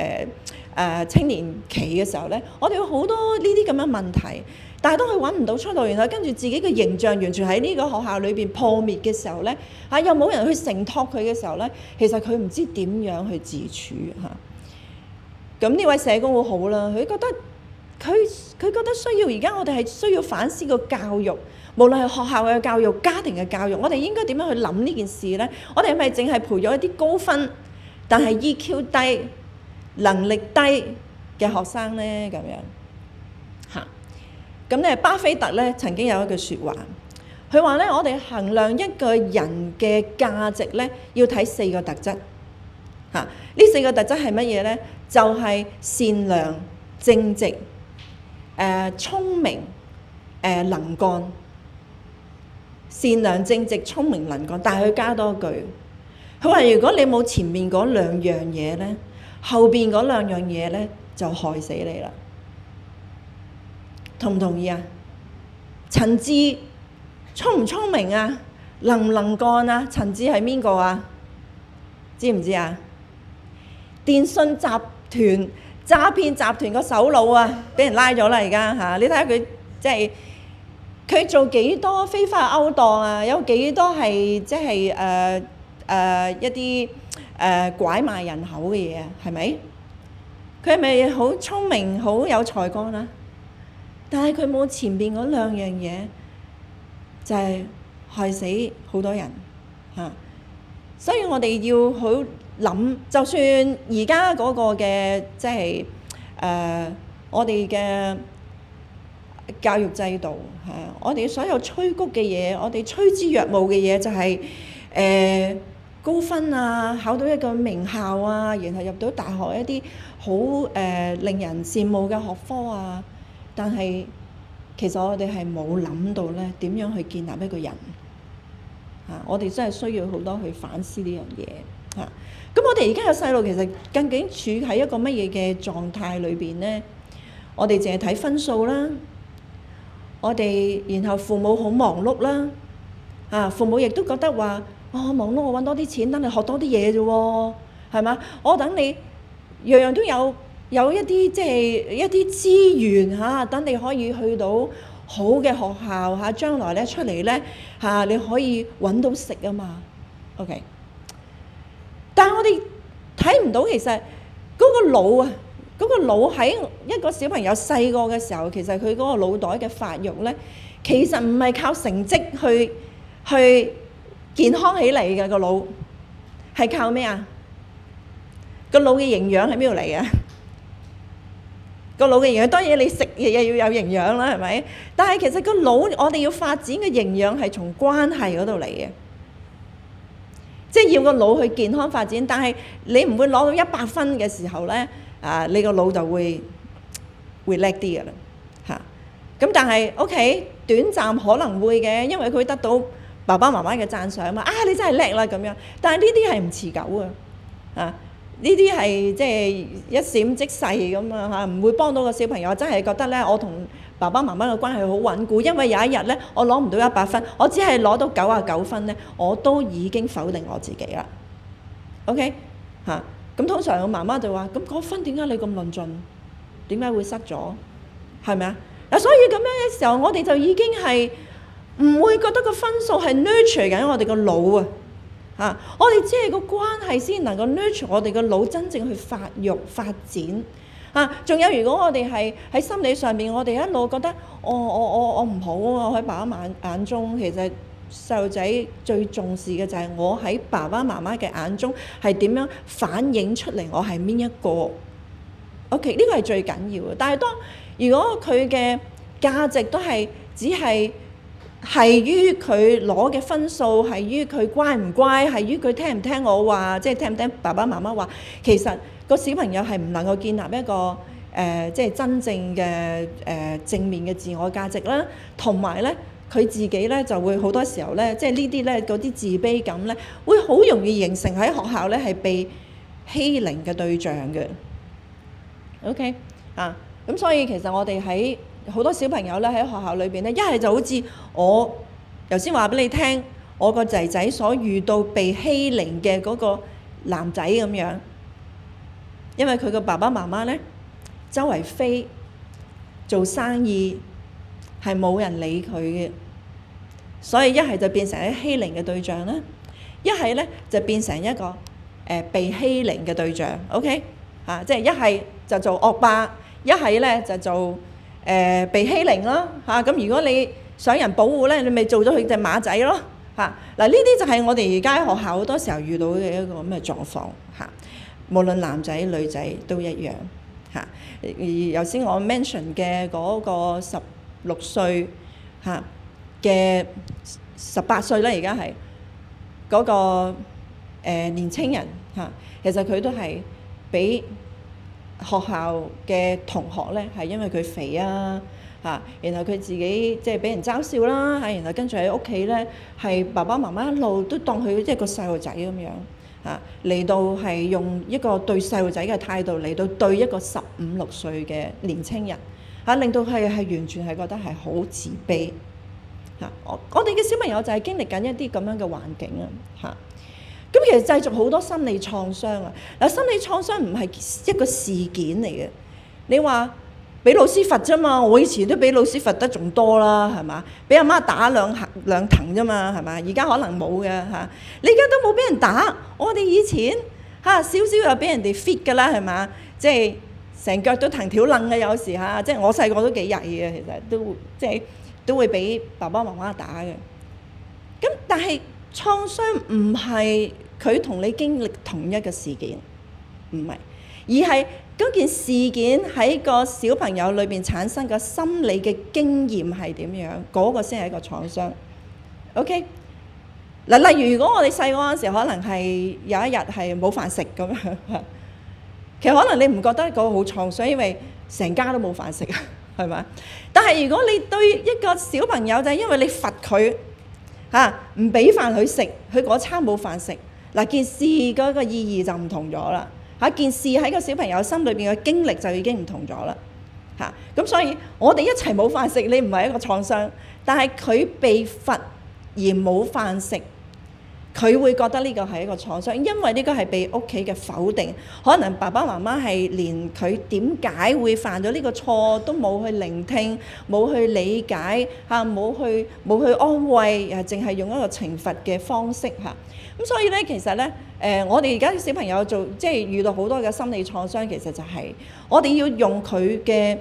青年期嘅時候咧，我哋有好多呢啲咁嘅問題，但係當佢揾唔到出路，然後跟住自己嘅形象完全喺呢個學校裏邊破滅嘅時候咧又冇人去承托佢嘅時候咧，其實佢唔知點樣去自處咁呢位社工好好啦，佢覺得需要而家我哋係需要反思個教育，無論係學校嘅教育、家庭嘅教育，我哋應該點樣去諗呢件事呢？我哋係咪淨係培養一啲高分但係 EQ 低、能力低嘅學生呢？咁樣嚇。咁咧，巴菲特咧曾經有一句説話，佢話咧：我哋衡量一個人嘅價值咧，要睇4個特質嚇。呢4個特質係乜嘢咧？就係善良、正直、聰明、能幹。善良、正直、聰明、能幹，但係佢加多句，佢話：如果你冇前面嗰2樣嘢咧，後邊嗰2樣嘢咧就害死你啦。同唔同意啊？陳志聰唔聰明啊？能唔能幹啊？陳志係邊個啊？知唔知啊？電信集團詐騙集團個首腦啊，俾人拉咗啦而家嚇！你睇下佢即係佢做幾多非法勾當啊？有幾多係即係一啲拐賣人口嘅嘢啊？係咪？佢係咪好聰明、好有才幹啊？但係佢冇前邊嗰2樣嘢，就係害死好多人嚇。所以我哋要好諗，就算而家嗰個嘅即係我哋嘅教育制度係我哋所有催谷嘅嘢，我哋趨之若鶩嘅嘢就係高分啊，考到一個名校啊，然後入到大學一啲好令人羨慕嘅學科啊。但係其實我哋係冇諗到咧點樣去建立一個人嚇，我哋真係需要好多去反思呢樣嘢嚇。咁我哋而家嘅細路其實究竟處喺一個乜嘢嘅狀態裏邊咧？我哋淨係睇分數啦，我哋然後父母好忙碌啦，父母亦都覺得話忙碌，我揾多啲錢，等你學多啲嘢啫喎，係嘛？我等你樣樣都有一啲即係一啲資源嚇，等你可以去到好嘅學校嚇，將來咧出嚟咧嚇，你可以揾到食啊嘛。OK， 但係我哋睇唔到其實嗰個腦啊，嗰個腦喺一個小朋友細個嘅時候，其實佢嗰個腦袋嘅發育咧，其實唔係靠成績去健康起嚟嘅，個腦係靠咩啊？個腦嘅營養喺邊度嚟啊？個腦嘅營養當然你食嘢要有營養啦，係咪？但係其實個腦我哋要發展嘅營養係從關係嗰度嚟嘅，即係要個腦去健康發展。但係你唔會攞到100分嘅時候咧，你個腦就會叻啲嘅啦嚇。咁但係 OK， 短暫可能會嘅，因為佢得到爸爸媽媽嘅讚賞嘛。你真係叻啦咁樣。但係呢啲係唔持久嘅呢啲係即係一閃即逝咁啊嚇，唔會幫到個小朋友。真係覺得咧，我同爸爸媽媽嘅關係好穩固，因為有一日咧，我攞唔到100分，我只係攞到99分咧，我都已經否定我自己啦。OK 嚇，咁通常我媽媽就話：咁嗰分點解你咁論盡？點解會失咗？係咪啊？所以咁樣嘅時候，我哋就已經係唔會覺得個分數係 nurture 緊我哋個腦啊！我哋只係個關係先能夠 nurture 我哋個腦真正去發育發展仲有如果我哋係喺心理上面，我哋一路覺得我唔好啊！我喺爸爸眼中，其實細路仔最重視嘅就係我喺爸爸媽媽嘅眼中係點樣反映出嚟，我係邊一個 ？OK， 呢個係最緊要嘅。但係如果佢嘅價值都係只係於佢攞嘅分數，係於佢乖唔乖，係於佢聽唔聽我話，即係聽唔聽爸爸媽媽話。其實個小朋友係唔能夠建立一個即係真正嘅正面嘅自我價值啦，同埋咧佢自己咧就會好多時候咧，即係呢啲咧嗰啲自卑感咧，會好容易形成喺學校咧係被欺凌嘅對象嘅。OK 咁所以其實我哋喺好多小朋友咧喺學校裏邊咧，一係就好似我頭先話俾你聽，我個仔仔所遇到被欺凌嘅嗰個男仔咁樣，因為佢個爸爸媽媽咧周圍飛做生意，係冇人理佢嘅，所以一係就變成一欺凌嘅對象啦，一係咧就變成一個被欺凌嘅對象。OK 即係一係就做惡霸，一係咧就做被欺凌啦咁如果你想人保護咧，你咪做咗佢隻馬仔咯嗱，呢啲就係我哋而家喺學校好多時候遇到嘅一個咁嘅狀況無論男仔女仔都一樣而頭先我 mention 嘅嗰個16歲嘅18歲咧，而家係嗰個年青人其實佢都係俾學校嘅同學咧係因為佢肥然後佢自己即係俾人嘲笑啦然後跟住喺屋企咧係爸爸媽媽一路都當佢即係個細路仔咁樣嚟到係用一個對細路仔嘅態度嚟到對一個15、16歲嘅年青人令到佢係完全係覺得係好自卑我哋嘅小朋友就係經歷緊一啲咁樣嘅環境咁其實製造好多心理創傷嗱，心理創傷唔係一個事件嚟嘅。你話俾老師罰啫嘛，我以前都俾老師罰得仲多啦，係嘛？俾阿媽打兩藤啫嘛，係嘛？而家可能冇嘅你而家都冇俾人打，我哋以前少少又俾人哋 fit 㗎啦，係嘛？即係成腳都藤條楞嘅，有時即係我細個都幾曳嘅，其實都會俾爸爸媽媽打嘅。咁但係創傷唔係佢同你經歷同一個事件，唔係，而係嗰件事件喺個小朋友裏邊產生嘅心理嘅經驗係點樣，嗰個先係一個創傷。OK，嗱，例如如果我哋細個嗰陣時，可能係有一日係冇飯食咁樣，其實可能你唔覺得嗰個好創傷，因為成家都冇飯食，係咪？但係如果你對一個小朋友就係因為你罰佢唔俾飯佢食，佢嗰餐冇飯食，嗱，件事嗰個意義就唔同咗啦件事喺個小朋友心裏邊嘅經歷就已經唔同咗啦咁所以我哋一齊冇飯食，你唔係一個創傷，但係佢被罰而冇飯食，佢會覺得呢個係一個創傷，因為呢個係被屋企嘅否定，可能爸爸媽媽係連佢點解會犯咗呢個錯都冇去聆聽，冇去理解冇去安慰，淨係用一個懲罰嘅方式咁所以咧，其實咧，我哋而家啲小朋友即係遇到好多嘅心理創傷，其實就係我哋要用佢嘅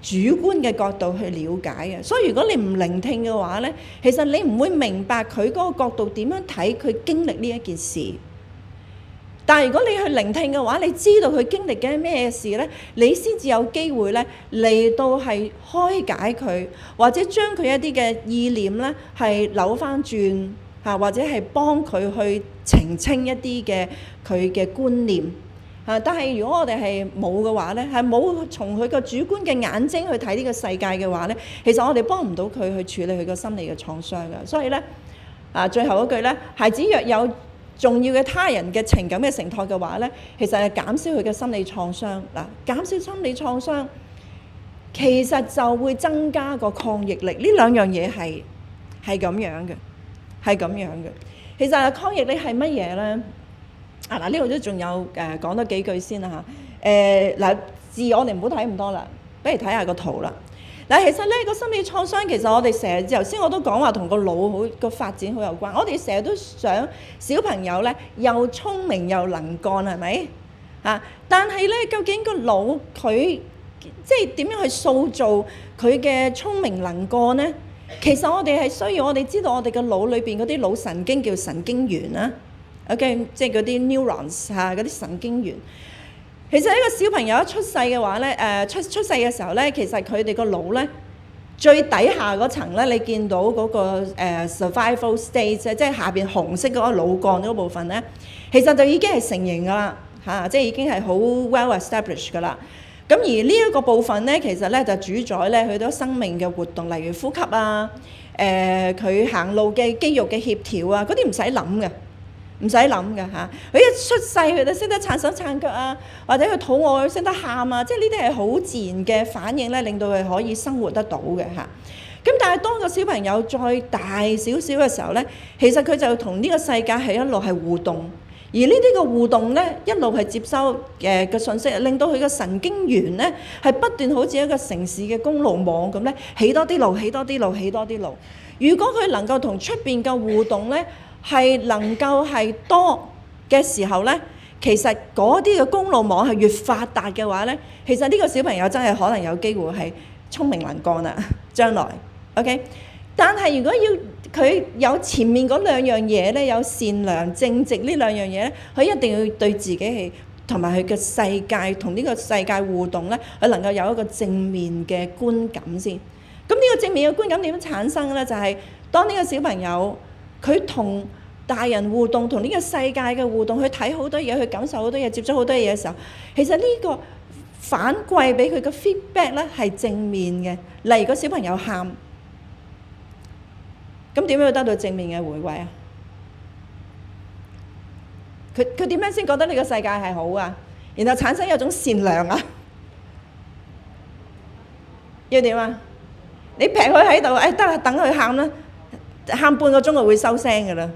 主觀嘅角度去了解嘅。所以如果你唔聆聽嘅話咧，其實你唔會明白佢嗰個角度點樣睇佢經歷呢一件事。但係如果你去聆聽嘅話，你知道佢經歷緊咩事咧，你先至有機會咧嚟到係開解佢，或者將佢一啲嘅意念咧係扭翻轉。或者係幫佢去澄清一啲嘅佢嘅觀念但係如果我哋係冇嘅話咧，係冇從佢個主觀嘅眼睛去睇呢個世界嘅話咧，其實我哋幫唔到佢去處理佢個心理嘅創傷嘅。所以咧最後一句咧，孩子若有重要嘅他人嘅情感嘅承托嘅話咧，其實係減少佢嘅心理創傷減少心理創傷，其實就會增加個抗逆力。呢兩樣嘢係咁樣嘅。係咁樣嘅，其實抗逆力係乜嘢咧？呢度都仲有講多幾句先啦字我哋唔好睇咁多啦，不如睇下個圖啦。其實咧個心理創傷，其實我哋成日頭先我都講話同個腦個發展好有關。我哋成日都想小朋友咧又聰明又能幹，係咪但係咧究竟個腦佢即係點樣去塑造佢嘅聰明能幹咧？其實我哋係需要我哋知道我哋嘅腦裏邊嗰啲腦神經叫神經元啦，OK， 即係嗰啲 neurons 嗰啲神經元。其實一個小朋友一出世嘅話咧，出世嘅時候咧，其實佢哋個腦咧最底下嗰層咧，你見到嗰個survival state 即係下邊紅色嗰個腦幹嗰部分咧，其實就已經係成型㗎啦即係已經係好 well established 㗎啦。咁而呢一個部分咧，其實咧就主宰咧佢多生命嘅活動，例如呼吸佢行路嘅肌肉嘅協調嗰啲唔使諗嘅，唔使諗嘅佢一出世佢就識得撐手撐腳或者佢肚餓佢識得喊即係呢啲係好自然嘅反應咧，令到佢可以生活得到嘅咁但係當個小朋友再大少少嘅時候咧，其實佢就同呢個世界係一路係互動。而呢啲個互動咧，一路係接收嘅信息，令到佢嘅神經元咧係不斷好似一個城市嘅公路網咁咧，起多啲路，起多啲路，起多啲路。如果佢能夠同出邊嘅互動咧係能夠係多嘅時候咧，其實嗰啲嘅公路網係越發達嘅話咧，其實呢個小朋友真係可能有機會係聰明能幹啦，將來 OK。但係如果要佢有前面嗰兩樣嘢咧，有善良正直呢兩樣嘢咧，佢一定要對自己係同埋佢嘅世界同呢個世界互動咧，佢能夠有一個正面嘅觀感先。咁呢個正面嘅觀感點樣產生咧？就係當呢個小朋友佢同大人互動，同呢個世界嘅互動，去睇好多嘢，去感受好多嘢，接觸好多嘢嘅時候，其實呢個反饋俾佢嘅 feedback 咧係正面嘅。例如個小朋友喊，咁點樣得到正面嘅回饋啊？佢點樣先覺得呢個世界係好啊？然後產生一種善良啊？要點啊？你劈佢喺度，得啦，等佢喊啦，喊半個鐘就會收聲㗎啦。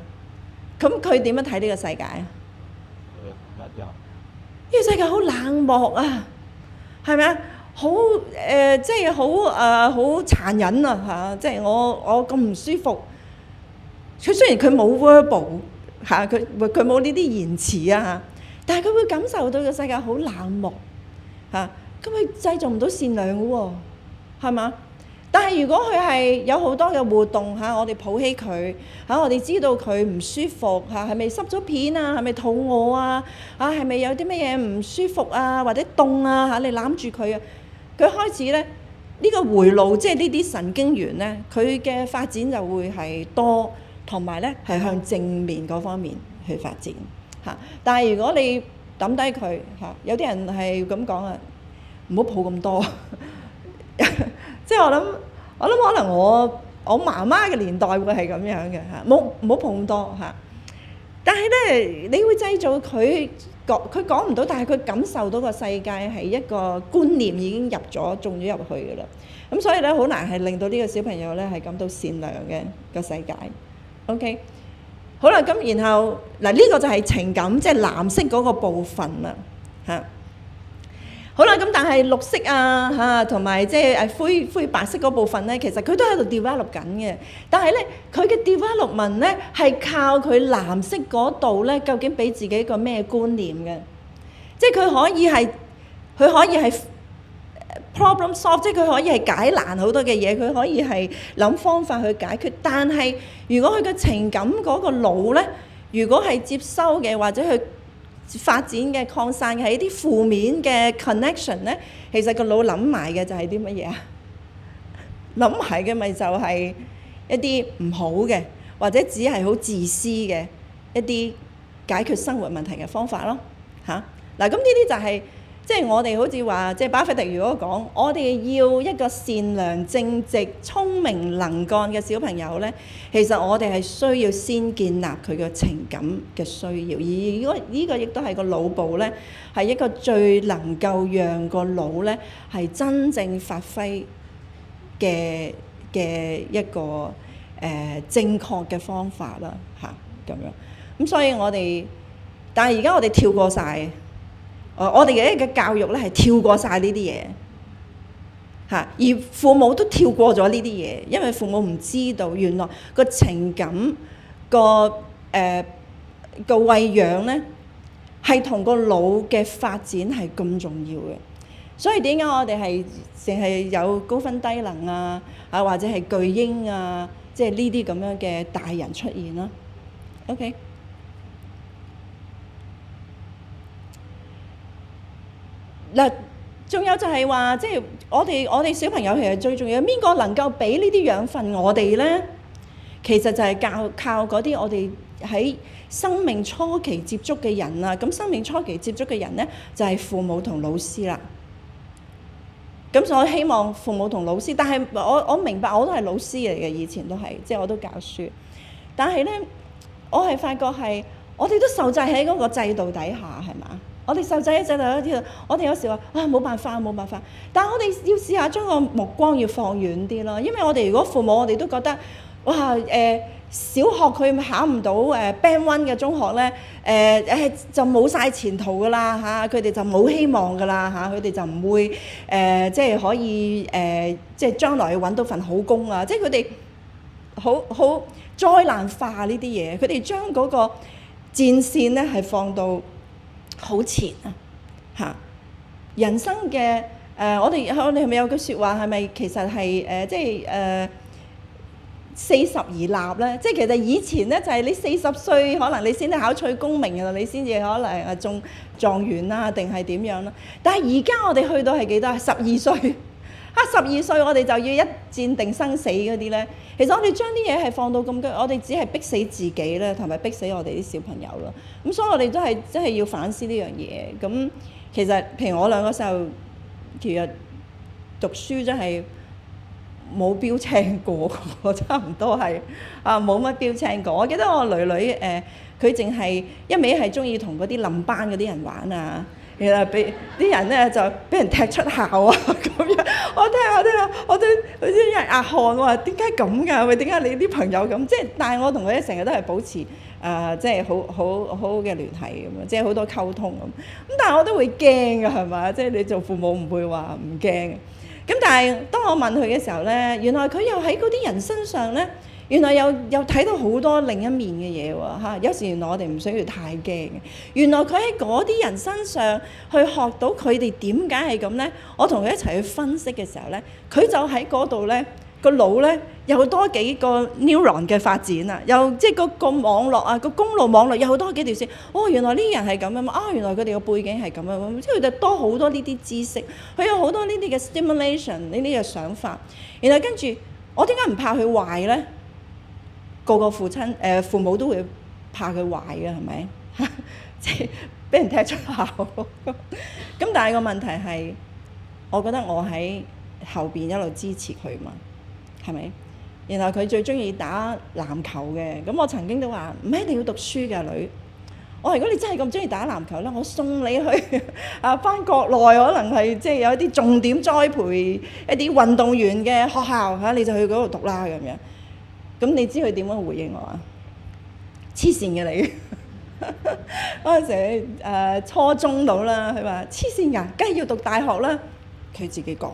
咁佢點樣睇呢個世界啊？呢個世界好冷漠啊，係咪啊？好即係好殘忍啊嚇！即係我咁唔舒服。佢雖然佢冇 verbal 嚇，佢冇呢啲言辭啊嚇，但係佢會感受到個世界好冷漠嚇。咁佢製造唔到善良嘅喎，係嘛？但係如果佢係有好多嘅互動嚇，我哋抱起佢嚇，我哋知道佢唔舒服嚇，係咪濕咗片啊？係咪肚餓啊？係咪有啲乜嘢唔舒服啊？或者凍啊嚇？你攬住佢啊，佢開始咧呢個回路，即係呢啲神經元咧，佢嘅發展就會係多，同埋咧係向正面嗰方面去發展嚇。但係如果你抌低佢嚇，有啲人係咁講啊，唔好抱咁多。即係我諗可能我媽媽嘅年代會係咁樣嘅嚇，唔好抱咁多嚇。但係咧，你會製造佢講唔到，但係佢感受到個世界係一個觀念已經種咗入去㗎啦。咁所以咧，好難係令到呢個小朋友咧係感到善良嘅個世界。OK， 好啦，咁然後嗱呢個就係情感，即係藍色嗰個部分啦嚇。好啦，咁但係綠色啊嚇，同埋即係灰白色嗰部分咧，其實佢都喺度 develop 緊嘅。但係咧，佢嘅 development 咧係靠佢藍色嗰度咧，究竟俾自己一個咩觀念嘅？即係佢可以係 problem solve， 即係佢可以係解難好多嘅嘢，佢可以係諗方法去解決。但係如果佢嘅情感嗰個腦咧，如果係接收嘅或者去發展嘅擴散嘅係一啲負面嘅 connection 咧，其實個腦諗埋嘅就係啲乜嘢啊？諗埋嘅咪就係一啲唔好嘅，或者只係好自私嘅一啲解決生活問題嘅方法咯嚇。嗱，咁呢啲就係即係我哋好似話，即係巴菲特如果講，我哋要一個善良正直、聰明能幹嘅小朋友咧，其實我哋係需要先建立佢嘅情感嘅需要，而如果呢個亦都係個腦部咧，係一個最能夠讓個腦咧係真正發揮嘅一個正確嘅方法啦嚇咁樣。咁所以但係而家我哋跳過晒。我哋嘅教育咧係跳過晒呢啲嘢嚇，而父母都跳過咗呢啲嘢，因為父母唔知道原來個情感個餵養咧係同個腦嘅發展係咁重要嘅。所以點解我哋係淨係有高分低能啊或者係巨嬰啊，即係呢啲咁樣嘅大人出現啦 ？OK。嗱，仲有就係話，即係我哋小朋友其實最重要，邊個能夠俾呢啲養分我哋咧？其實就係靠嗰啲我哋喺生命初期接觸嘅人啊。咁生命初期接觸嘅人咧，就係父母同老師啦。咁所以我希望父母同老師，但係我明白我都係老師嚟嘅，以前都係，即係我都教書。但係咧，我係發覺係我哋都受制喺嗰個制度底下，係嘛？我哋受制喺制度嗰啲，我哋有時話冇辦法。但係我哋要試下將個目光要放遠啲咯，因為我哋如果父母我哋都覺得小學佢考唔到Band 1嘅中學咧，就冇晒前途㗎啦嚇，佢哋就冇希望㗎啦嚇，佢哋就唔會即係可以即係將來揾到份好工啊！即係佢哋好災難化呢啲嘢，佢哋將嗰個戰線咧係放到好前啊嚇！人生嘅我哋係咪有句説話係咪其實係即係40而立咧？即係其實以前咧就係你40歲可能你先至考取功名啊，你先至可能中狀元啦，定係點樣啦？但係而家我哋去到係幾多？12歲。12歲我哋就要一戰定生死嗰啲咧，其實我哋將啲嘢係放到咁高，我哋只係逼死自己咧，同埋逼死我哋啲小朋友咯。咁所以我哋都係真係要反思呢樣嘢。咁其實譬如我兩個細路，其實讀書真係冇標青過，差唔多係冇乜標青過。我記得我女佢淨係一味係中意同嗰啲冧班嗰啲人玩啊。其實俾啲人咧就俾人踢出校啊咁樣，我聽下，我都有啲人壓汗，我話點解咁㗎？喂，點解你啲朋友咁？即係但係我同佢哋成日都係保持即係好嘅聯繫咁樣，即係好多溝通咁。但係我都會驚㗎，係嘛？即係你做父母唔會話唔驚嘅。咁但係當我問佢嘅時候咧，原來佢又喺嗰啲人身上咧。原來又睇到好多另一面嘅嘢喎嚇，有時原來我哋唔需要太驚嘅。原來佢喺嗰啲人身上去學到佢哋點解係咁咧。我同佢一齊去分析嘅時候咧，佢就喺嗰度咧個腦咧有多幾個 neuron 嘅發展啊，又即係個網絡啊，個公路網絡有好多幾條線。哦，原來呢啲人係咁樣原來佢哋個背景係咁樣，即係佢哋多好多呢啲知識，佢有好多呢啲嘅 stimulation 呢啲嘅想法。然後跟住我點解唔怕佢壞咧？個父母都會怕佢壞嘅，係咪？即係俾人踢出校。咁但係個問題係，我覺得我喺後邊一路支持佢嘛，係咪？然後佢最中意打籃球嘅，咁我曾經都話唔係一定要讀書㗎女。我話如果你真係咁中意打籃球咧，我送你去返國內，可能係即係有一啲重點栽培一啲運動員嘅學校嚇，你就去嗰度讀啦咁樣。咁你知佢點樣回應我啊？黐線嘅你！嗰陣時初中到啦，佢話黐線㗎，梗係要讀大學啦。佢自己講，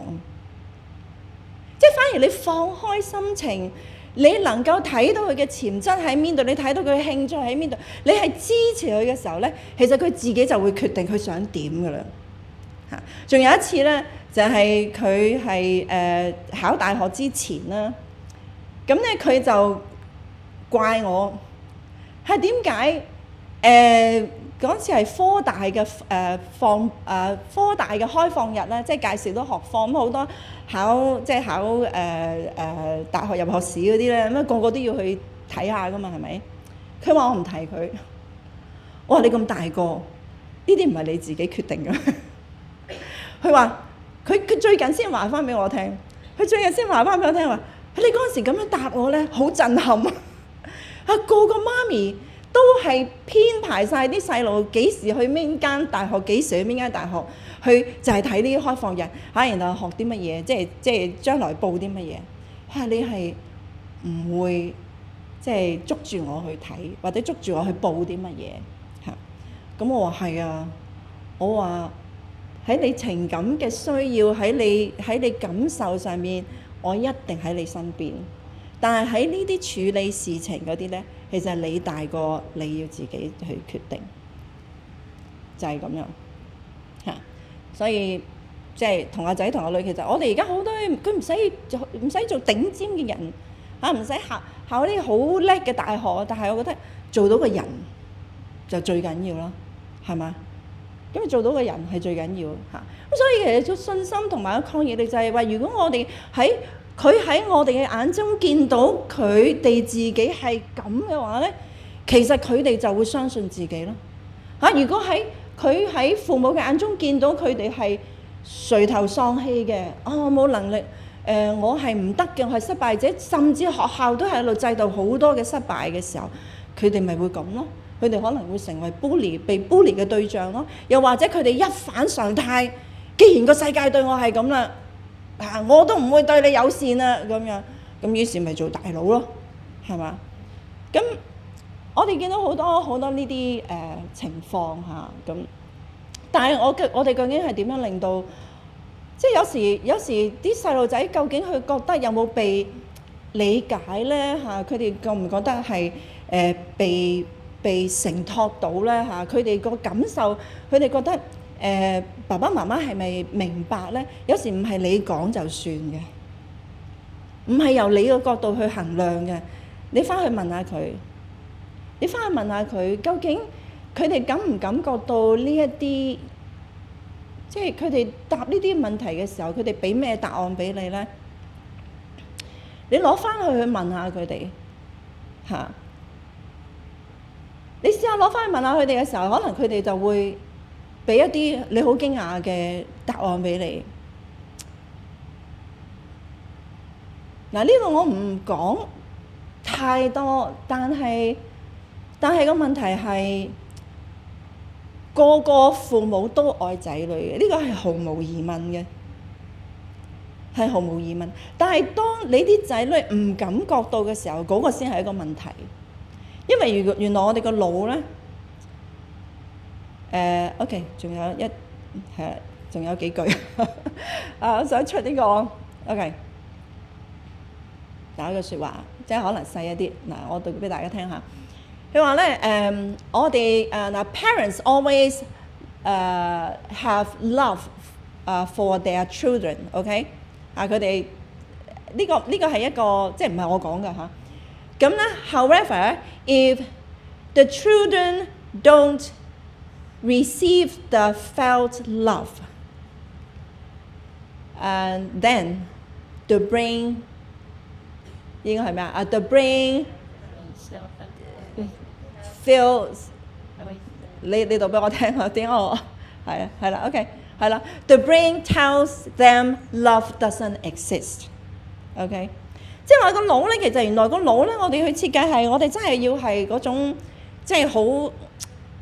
即係反而你放開心情，你能夠睇到佢嘅潛質喺邊度，你睇到佢嘅興趣喺邊度，你係支持佢嘅時候咧，其實佢自己就會決定佢想點㗎啦。嚇！仲有一次咧，就係佢係考大學之前啦。咁咧佢就怪我係點解嗰次係科大嘅科大嘅開放日咧，即係介紹到學科咁好多考大學入學試嗰啲咧，咁個個都要去睇下噶嘛，係咪？佢話我唔提佢，我話你咁大個，呢啲唔係你自己決定嘅。佢話佢最近先話翻俾我聽，佢最近先話翻俾我聽話。你嗰陣時咁樣答我咧，好震撼啊！個媽咪都係編排晒啲細路幾時去邊間大學，幾時去邊間大學，去就係睇呢啲開放日然後學啲乜嘢，即係將來報啲乜嘢。你係唔會即係捉住我去睇，或者捉住我去報啲乜嘢嚇？咁我話係啊，我話喺你情感嘅需要，喺你感受上面。我一定喺你身邊，但係喺呢啲處理事情嗰啲咧，其實你大個，你要自己去決定，就係咁樣嚇。所以即係同阿仔同阿女，其實我哋而家好多佢唔使做頂尖嘅人嚇，唔使考啲好叻嘅大學，但係我覺得做到個人就最緊要啦，係嘛？因為做到個人係最緊要嚇。咁所以其實信心同埋個抗逆力就係話，如果我哋佢喺我哋嘅眼中見到佢哋自己係咁嘅話咧，其實佢哋就會相信自己咯嚇。如果佢喺父母嘅眼中見到佢哋係垂頭喪氣嘅，冇能力，我係唔得嘅，我係失敗者，甚至學校都係喺度製造好多嘅失敗嘅時候，佢哋咪會咁咯。佢哋可能會成為被 bully 嘅對象咯，又或者佢哋一反常態，既然個世界對我係咁啦，我都唔會對你友善啦咁樣，咁於是咪做大佬咯，係嘛？咁我哋見到好多呢啲情況嚇，咁但係我哋究竟係點樣令到，即係有時啲細路仔究竟佢覺得有冇被理解咧嚇？佢哋覺唔覺得係被被承托到咧嚇？佢哋個感受，佢哋覺得爸爸媽媽係咪明白咧？有時唔係你講就算嘅，唔係由你個角度去衡量嘅。你翻去問下佢，究竟佢哋感唔感覺到呢一啲，即係佢哋答呢啲問題嘅時候，佢哋俾咩答案俾你咧？你攞翻去問下佢哋嚇。你試下攞翻去問下佢哋嘅時候，可能佢哋就會俾一啲你好驚訝嘅答案俾你。嗱，呢度我唔講太多，但係個問題係個個父母都愛仔女嘅，呢個係毫無疑問嘅，係毫無疑問。但係當你啲仔女唔感覺到嘅時候，嗰個先係一個問題。因為原來我哋個腦咧，OK， 仲有幾句我想出呢個 OK， 有一句説話，即係可能細一啲嗱，我讀俾大家聽下。佢話咧我哋嗱 parents always have love for their children，OK， 佢哋呢個係一個即係唔係我講㗎嚇。咁咧 ，however, if the children don't receive the felt love, and then the brain 應該係咩啊？The brain feels 你讀俾我聽啊？點解我係啦 ？OK 係啦。The brain tells them love doesn't exist. OK。即係話個腦咧，其實原來個腦咧，我哋去設計係我哋真係要係嗰種，即係好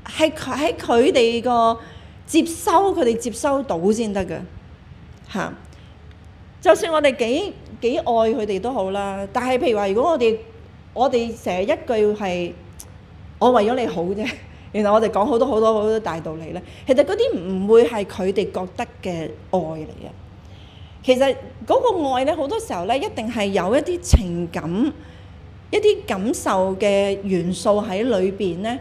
係喺佢哋個接收，佢哋接收到先得㗎嚇。就算我哋幾愛佢哋都好啦，但係譬如話，如果我哋成日一句係我為咗你好啫，原來我哋講好多大道理咧，其實嗰啲唔會係佢哋覺得嘅愛嚟嘅。其實嗰個愛咧，好多時候咧，一定係有一啲情感、一啲感受嘅元素喺裏邊咧，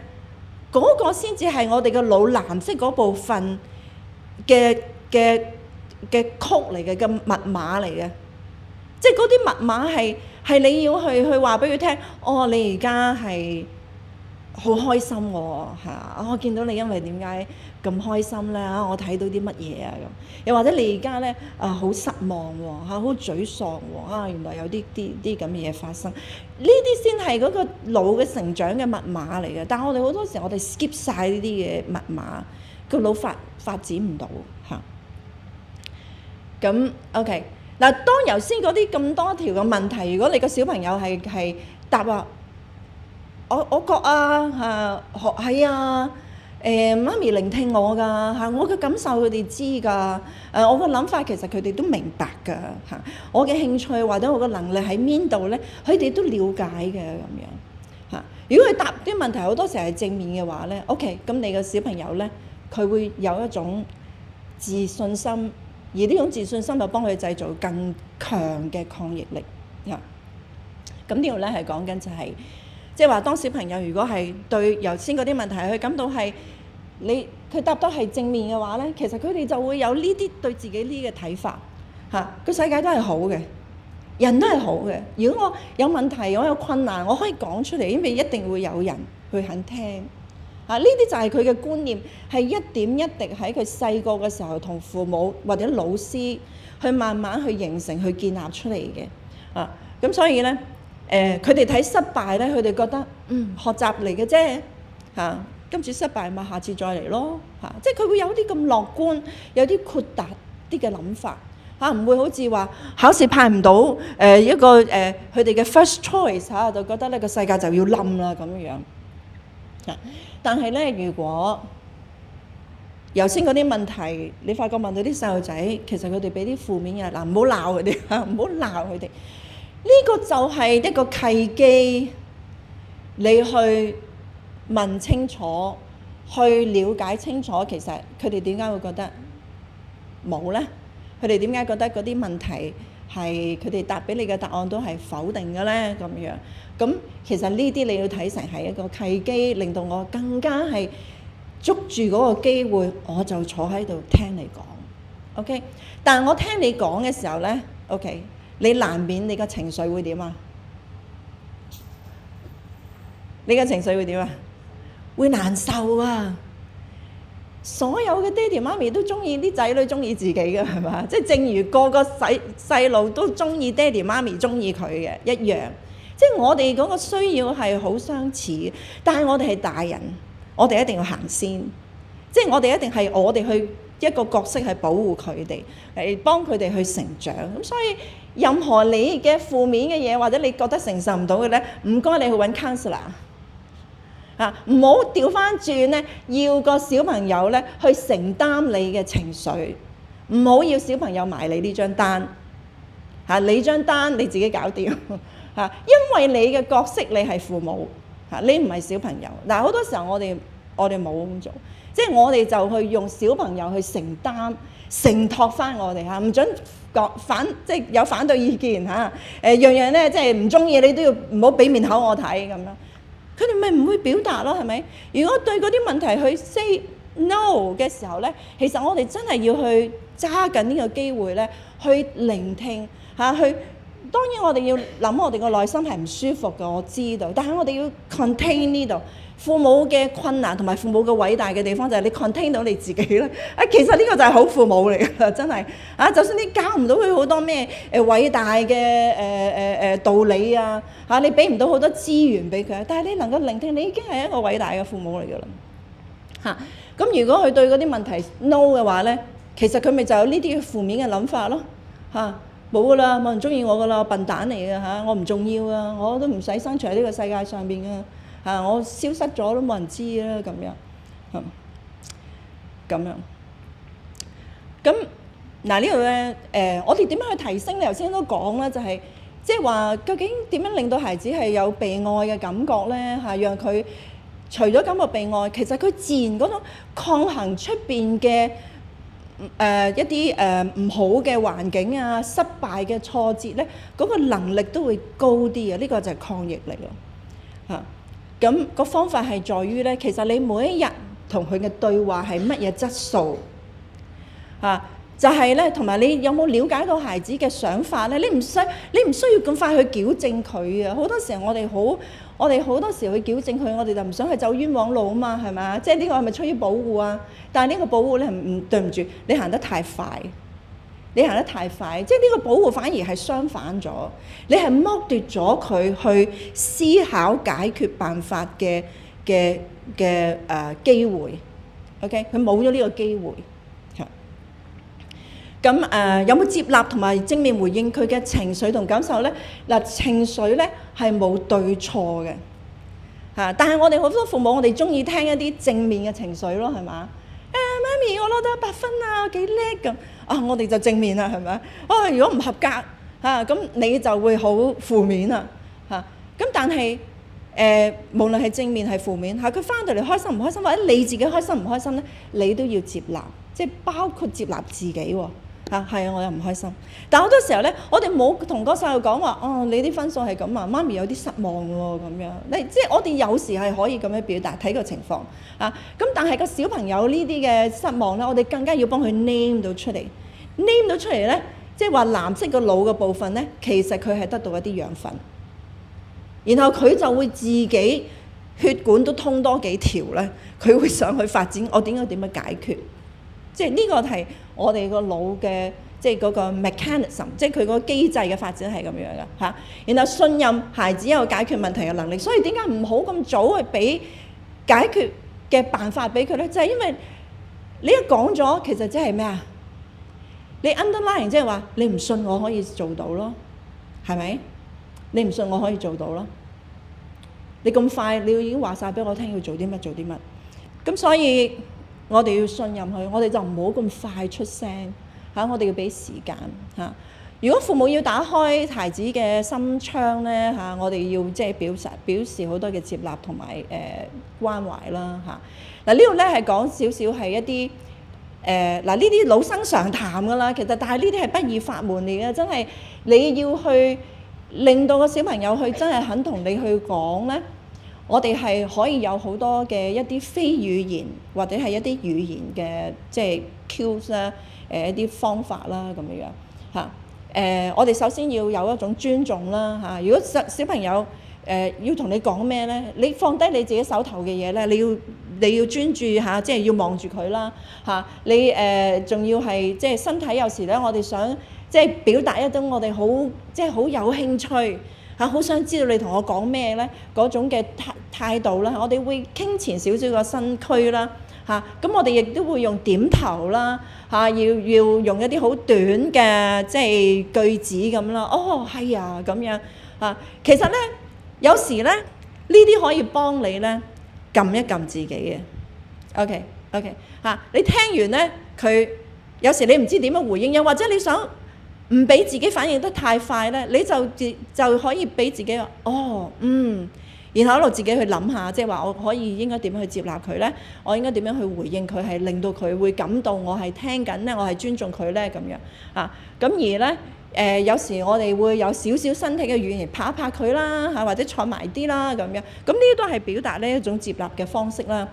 嗰個先至係我哋嘅腦藍色嗰部分嘅曲嚟嘅密碼嚟嘅。即係嗰啲密碼係你要去話俾佢聽，哦，你而家係好開心喎嚇！我見到你因為點解咁開心咧？我睇到啲乜嘢啊咁？又或者你而家咧好失望喎嚇，好沮喪喎原來有啲咁嘅嘢發生，呢啲先係嗰個腦嘅成長嘅密碼嚟嘅。但係我哋好多時我哋 skip 晒呢啲嘅密碼，個腦發展唔到嚇。咁 OK 嗱，當頭先嗰啲咁多條嘅問題，如果你個小朋友係答話，我覺係啊，媽咪聆聽我㗎嚇，我嘅感受佢哋知㗎，我嘅諗法其實佢哋都明白㗎嚇，我嘅興趣或者我嘅能力喺邊度咧，佢哋都了解嘅咁樣嚇。如果佢答啲問題好多時係正面嘅話咧 ，OK， 咁你個小朋友咧，佢會有一種自信心，而呢種自信心就幫佢製造更強嘅抗逆力嚇。咁呢度咧係講緊就係。即係話，當小朋友如果係對頭先嗰啲問題，佢感到係佢答得係正面嘅話咧，其實佢哋就會有呢啲對自己呢嘅睇法嚇。個世界都係好嘅，人都係好嘅。如果我有問題，我有困難，我可以講出嚟，因為一定會有人去肯聽嚇。呢啲就係佢嘅觀念，係一點一滴喺佢細個嘅時候同父母或者老師去慢慢去形成、去建立出嚟嘅啊。咁所以咧。佢哋睇失敗咧，佢哋覺得學習嚟嘅啫嚇，今次失敗咪下次再嚟咯嚇，即係佢會有啲咁樂觀，有啲豁達啲嘅諗法嚇，唔會好似話考試派唔到一個佢哋嘅 first choice 嚇，就覺得呢個世界就要冧啦咁樣嚇。但係咧，如果頭先嗰啲問題，你發覺問到啲細路仔，其實佢哋俾啲負面嘅嗱，唔好鬧佢哋嚇，唔好鬧佢哋。呢個就係一個契機，你去問清楚，去了解清楚，其實佢哋點解會覺得冇呢？佢哋點解覺得嗰啲問題係佢哋答俾你嘅答案都係否定嘅咧？咁樣咁其實呢啲你要睇成係一個契機，令到我更加係捉住嗰個機會，我就坐喺度聽你講。OK， 但係我聽你講嘅時候咧 ，OK， 你難免你嘅情緒會點啊？你嘅情緒會點啊？會難受啊！所有嘅爹哋媽咪都中意啲仔女中意自己嘅，係嘛？即係正如個個細路都中意爹哋媽咪中意佢嘅一樣。即係我哋嗰個需要係好相似，但係我哋係大人，我哋一定要行先。即係我哋一定係我哋去一個角色係保護佢哋，係幫佢哋去成長。咁所以任何你嘅負面嘅嘢，或者你覺得承受唔到嘅咧，唔該你去揾 counselor。唔好調翻轉咧，要個小朋友咧去承擔你嘅情緒，唔好要小朋友埋你呢張單。你張單你自己搞掂。因為你嘅角色你係父母，你唔係小朋友。嗱，好多時候我哋冇咁做，即係我哋就去用小朋友去承擔、承托翻我哋唔準即係有反對意見樣樣咧，即係唔中意你都要唔好俾面口我睇咁樣。佢哋咪唔會表達咯，係咪？如果對嗰啲問題去 say no 嘅時候咧，其實我哋真係要去揸緊呢個機會咧，去聆聽去。當然我哋要諗我哋個內心係唔舒服嘅，我知道。但係我哋要 contain 呢度父母嘅困難同埋父母嘅偉大嘅地方就係你 contain 到你自己啦。其實呢個就係好父母嚟㗎，真係就算你教唔到佢好多咩偉大嘅道理你俾唔到好多資源俾佢，但係你能夠聆聽，你已經係一個偉大嘅父母嚟㗎啦。咁如果佢對嗰啲問題 no 嘅話咧，其實佢咪就有呢啲負面嘅諗法咯。冇㗎啦，冇人中意我㗎啦，笨蛋嚟嘅我唔重要啊，我都唔使生存喺呢個世界上邊嘅我消失咗都冇人知啦，咁樣咁樣。咁嗱呢度咧我哋點樣去提升？你頭先都講啦，就係即係話究竟點樣令到孩子係有被愛嘅感覺咧讓佢除咗感覺被愛，其實佢自然嗰種抗衡出邊嘅一啲唔好嘅環境失敗嘅挫折咧，嗰個能力都會高啲啊！呢個就係抗逆嚟咯。咁個方法係在於咧，其實你每一日同佢嘅對話係乜嘢質素就係咧，同埋你有冇了解到孩子嘅想法咧？你唔需要咁快去矯正佢啊！好多時候我哋好多時去矯正佢，我哋就唔想去走冤枉路啊嘛，係咪？即係呢個係咪出於保護啊？但係呢個保護咧對唔住，你行得太快，即係呢個保護反而係相反咗，你係剝奪咗佢去思考解決辦法嘅機會。OK， 佢冇咗呢個機會。咁有冇接納同埋正面回應佢嘅情緒同感受咧？嗱，情緒咧係冇對錯嘅但係我哋好多父母，我哋中意聽一啲正面嘅情緒咯，係嘛？媽咪，我攞到100分啊，幾叻咁我哋就正面啦，係咪？如果唔合格咁你就會好負面啦咁但係無論係正面係負面佢翻到嚟開心唔開心，或者你自己開心唔開心咧，你都要接納，即係包括接納自己喎。係我又唔開心，但好多時候咧，我哋冇同個細路講話，你啲分數係咁媽咪有啲失望喎咁樣。即係我哋有時係可以咁樣表達，睇個情況咁但係個小朋友呢啲嘅失望咧，我哋更加要幫佢 name 到出嚟咧，即係話藍色個腦嘅部分咧，其實佢係得到一啲養分，然後佢就會自己血管都通多幾條咧，佢會上去發展。我點樣解決？即係呢個係我哋個腦嘅，即係嗰個 mechanism， 即係佢個機制嘅發展係咁樣嘅然後信任孩子有解決問題嘅能力，所以點解唔好咁早去俾解決嘅辦法俾佢咧？就係因為你一講咗，其實即係咩啊？你 underline 即係話你唔信我可以做到咯，係咪？你唔信我可以做到咯？你咁快，你已經話晒俾我聽要做啲乜做啲乜，咁所以我哋要信任佢，我哋就唔好咁快出聲我哋要俾時間如果父母要打開孩子嘅心窗咧我哋要即係表示好多嘅接納同埋關懷啦嗱，呢度咧係講少少係一啲嗱呢啲老生常談㗎啦，其實但係呢啲係不二法門嚟嘅，真係你要去令到個小朋友去真係肯同你去講咧，我哋係可以有好多嘅一啲非語言或者係一啲語言嘅即係 cues 啦，一啲方法啦咁樣嚇。我哋首先要有一種尊重啦嚇。如果小朋友要同你講咩咧，你放低你自己手頭嘅嘢咧，你要專注嚇，即係要望住佢啦嚇。你仲要係即係身體有時咧，我哋想即係表達一種我哋好即係好有興趣嚇，好想知道你同我講咩咧嗰種嘅態度啦。我哋會傾前少少個身軀啦嚇，咁我哋亦都會用點頭啦嚇，要用一啲好短嘅即係句子咁啦。哦，係啊咁樣嚇。其實咧有時咧呢啲可以幫你咧撳一撳自己嘅。OK 嚇，你聽完咧佢有時你唔知點樣回應，又或者你想唔俾自己反應得太快咧，你就可以俾自己話然後一路自己去諗下，即係話我可以應該點樣去接納佢咧？我應該點樣去回應佢，係令到佢會感到我係聽緊咧，我係尊重佢咧咁樣啊。咁而咧有時我哋會有少少身體嘅語言拍一拍佢啦嚇，或者坐埋啲啦咁樣。咁呢啲都係表達呢一種接納嘅方式啦。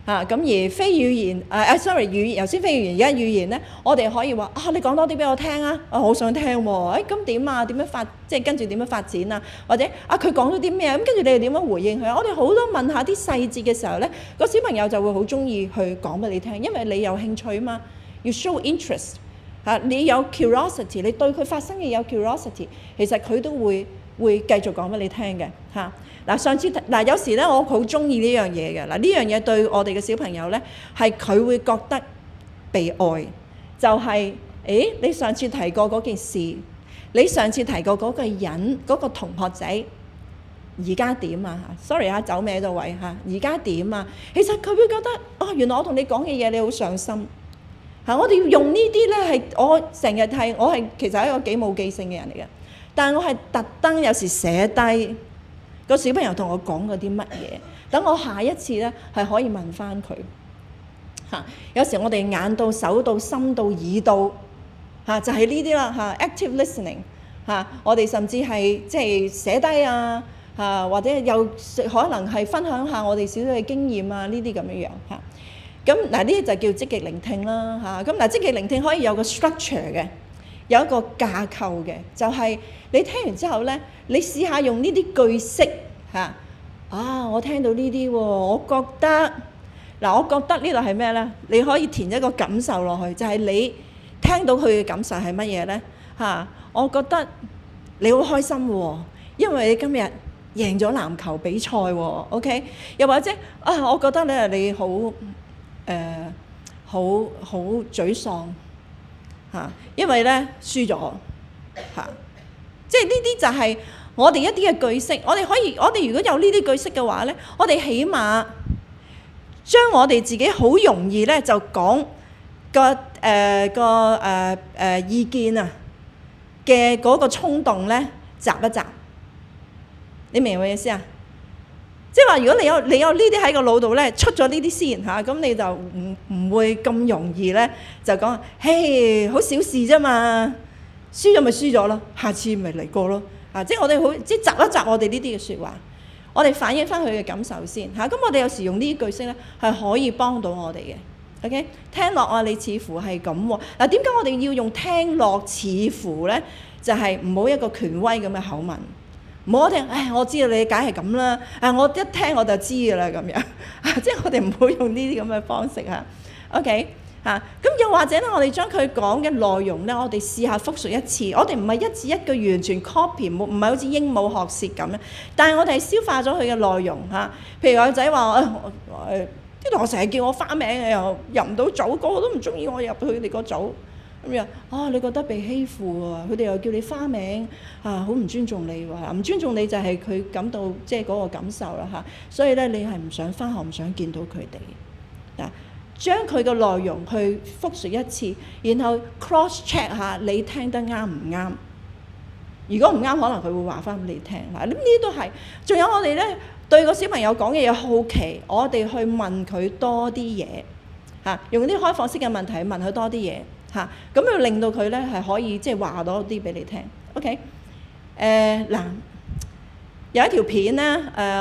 咁而非語言sorry 語言，頭先非語言，而家語言咧，我哋可以話你講多啲俾我聽啊！我好想聽喎。咁點啊？點樣即係跟住點樣發展啊？或者佢講咗啲咩？咁跟住你哋點樣回應佢？我哋好多問下啲細節嘅時候咧，個小朋友就會好中意去講俾你聽，因為你有興趣啊嘛，要 show interest 你有 curiosity， 你對佢發生嘅有 curiosity， 其實佢都會繼續講俾你聽嘅嚇。上次有時咧，我好中意呢樣嘢嘅。呢樣嘢對我哋嘅小朋友咧，係佢會覺得被愛，就係你上次提過嗰件事，你上次提過嗰個人嗰個同學仔，而家點啊？sorry 走歪咗位嚇，而家點啊？其實佢會覺得原來我同你講嘅嘢你好上心嚇。我哋要用呢啲咧，係我成日我係其實係一個幾冇記性嘅人嚟嘅，但係我係特登有時寫低個小朋友同我講過啲乜嘢，等我下一次咧係可以問翻佢嚇。有時我哋眼到手到心到耳到嚇，就係呢啲啦嚇。active listening 嚇，我哋甚至係即係寫低啊嚇，或者有可能係分享下我哋少少嘅經驗啊，呢啲咁樣樣嚇。咁呢啲就叫積極聆聽啦嚇。咁積極聆聽可以有個 structure 嘅，有一個架構嘅，就係你聽完之後咧，你試下用呢啲句式嚇。我聽到呢啲喎，我覺得我覺得呢度係咩咧？你可以填一個感受落去，就係你聽到佢嘅感受係乜嘢咧嚇？我覺得你好開心喎，因為你今日贏咗籃球比賽喎。OK， 又或者我覺得咧你好好沮喪嚇，因為咧輸咗嚇。即係呢啲就係我哋一啲嘅句式。我哋如果有呢啲句式嘅話咧，我哋起碼將我哋自己好容易咧就講個意見啊嘅嗰個衝動咧集一集。你明唔明我意思啊？即係話如果你有呢啲喺個腦度咧，出咗呢啲先嚇，咁你就唔會咁容易咧就講嘿，好小事啫嘛，輸咗咪輸咗咯，下次咪嚟過咯。即係我哋即係集一集我哋呢啲嘅説話，我哋反映翻佢嘅感受先嚇。咁我哋有時用呢啲句式咧係可以幫到我哋嘅。OK， 聽落你似乎係咁喎。點解我哋要用聽落似乎咧？就係唔好一個權威咁嘅口吻。唔好聽，我知道你解係咁啦，我一聽我就知㗎啦咁樣，即係我哋唔好用呢啲咁嘅方式嚇。OK 咁又或者咧，我哋將佢講嘅內容咧，我哋試下複述一次。我哋唔係一字一句完全 copy， 唔係好似鸚鵡學舌咁咧，但係我哋係消化咗佢嘅內容嚇。譬如我仔話啲同學成日叫我花名，又入唔到組，個個都唔中意我入去佢哋個組。咁樣你覺得被欺負喎？佢哋又叫你花名好唔尊重你喎？唔尊重你就係佢感到即係嗰個感受啦嚇。所以咧，你係唔想返學，唔想見到佢哋將佢嘅內容去複述一次，然後 cross check 下你聽得啱唔啱。如果唔啱，可能佢會話翻俾你聽嚇。咁呢啲都係。仲有我哋咧對個小朋友講嘅嘢好奇，我哋去問佢多啲嘢用啲開放式嘅問題問佢多啲嘢嚇，咁要令到佢咧係可以即係話多啲俾你聽。OK， 嗱，有一條片咧，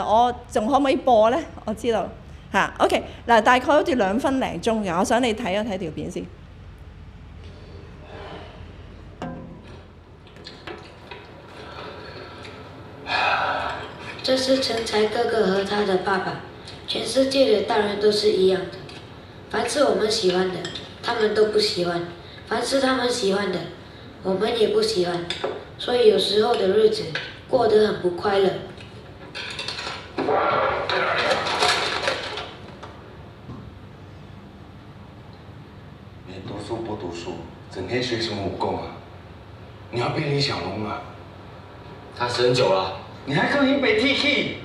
我仲可唔可以播咧？我知道嚇。OK， 嗱，大概好似2分零鐘嘅，我想你睇一睇條片先。这是成才哥哥和他的爸爸。全世界的大人都是一样的，凡是我们喜欢的，他们都不喜欢；凡是他们喜欢的，我们也不喜欢。所以有时候的日子过得很不快乐。你读书不读书，整天学什么武功啊？你要变李小龙啊？他死很久了。你还跟林北 TK？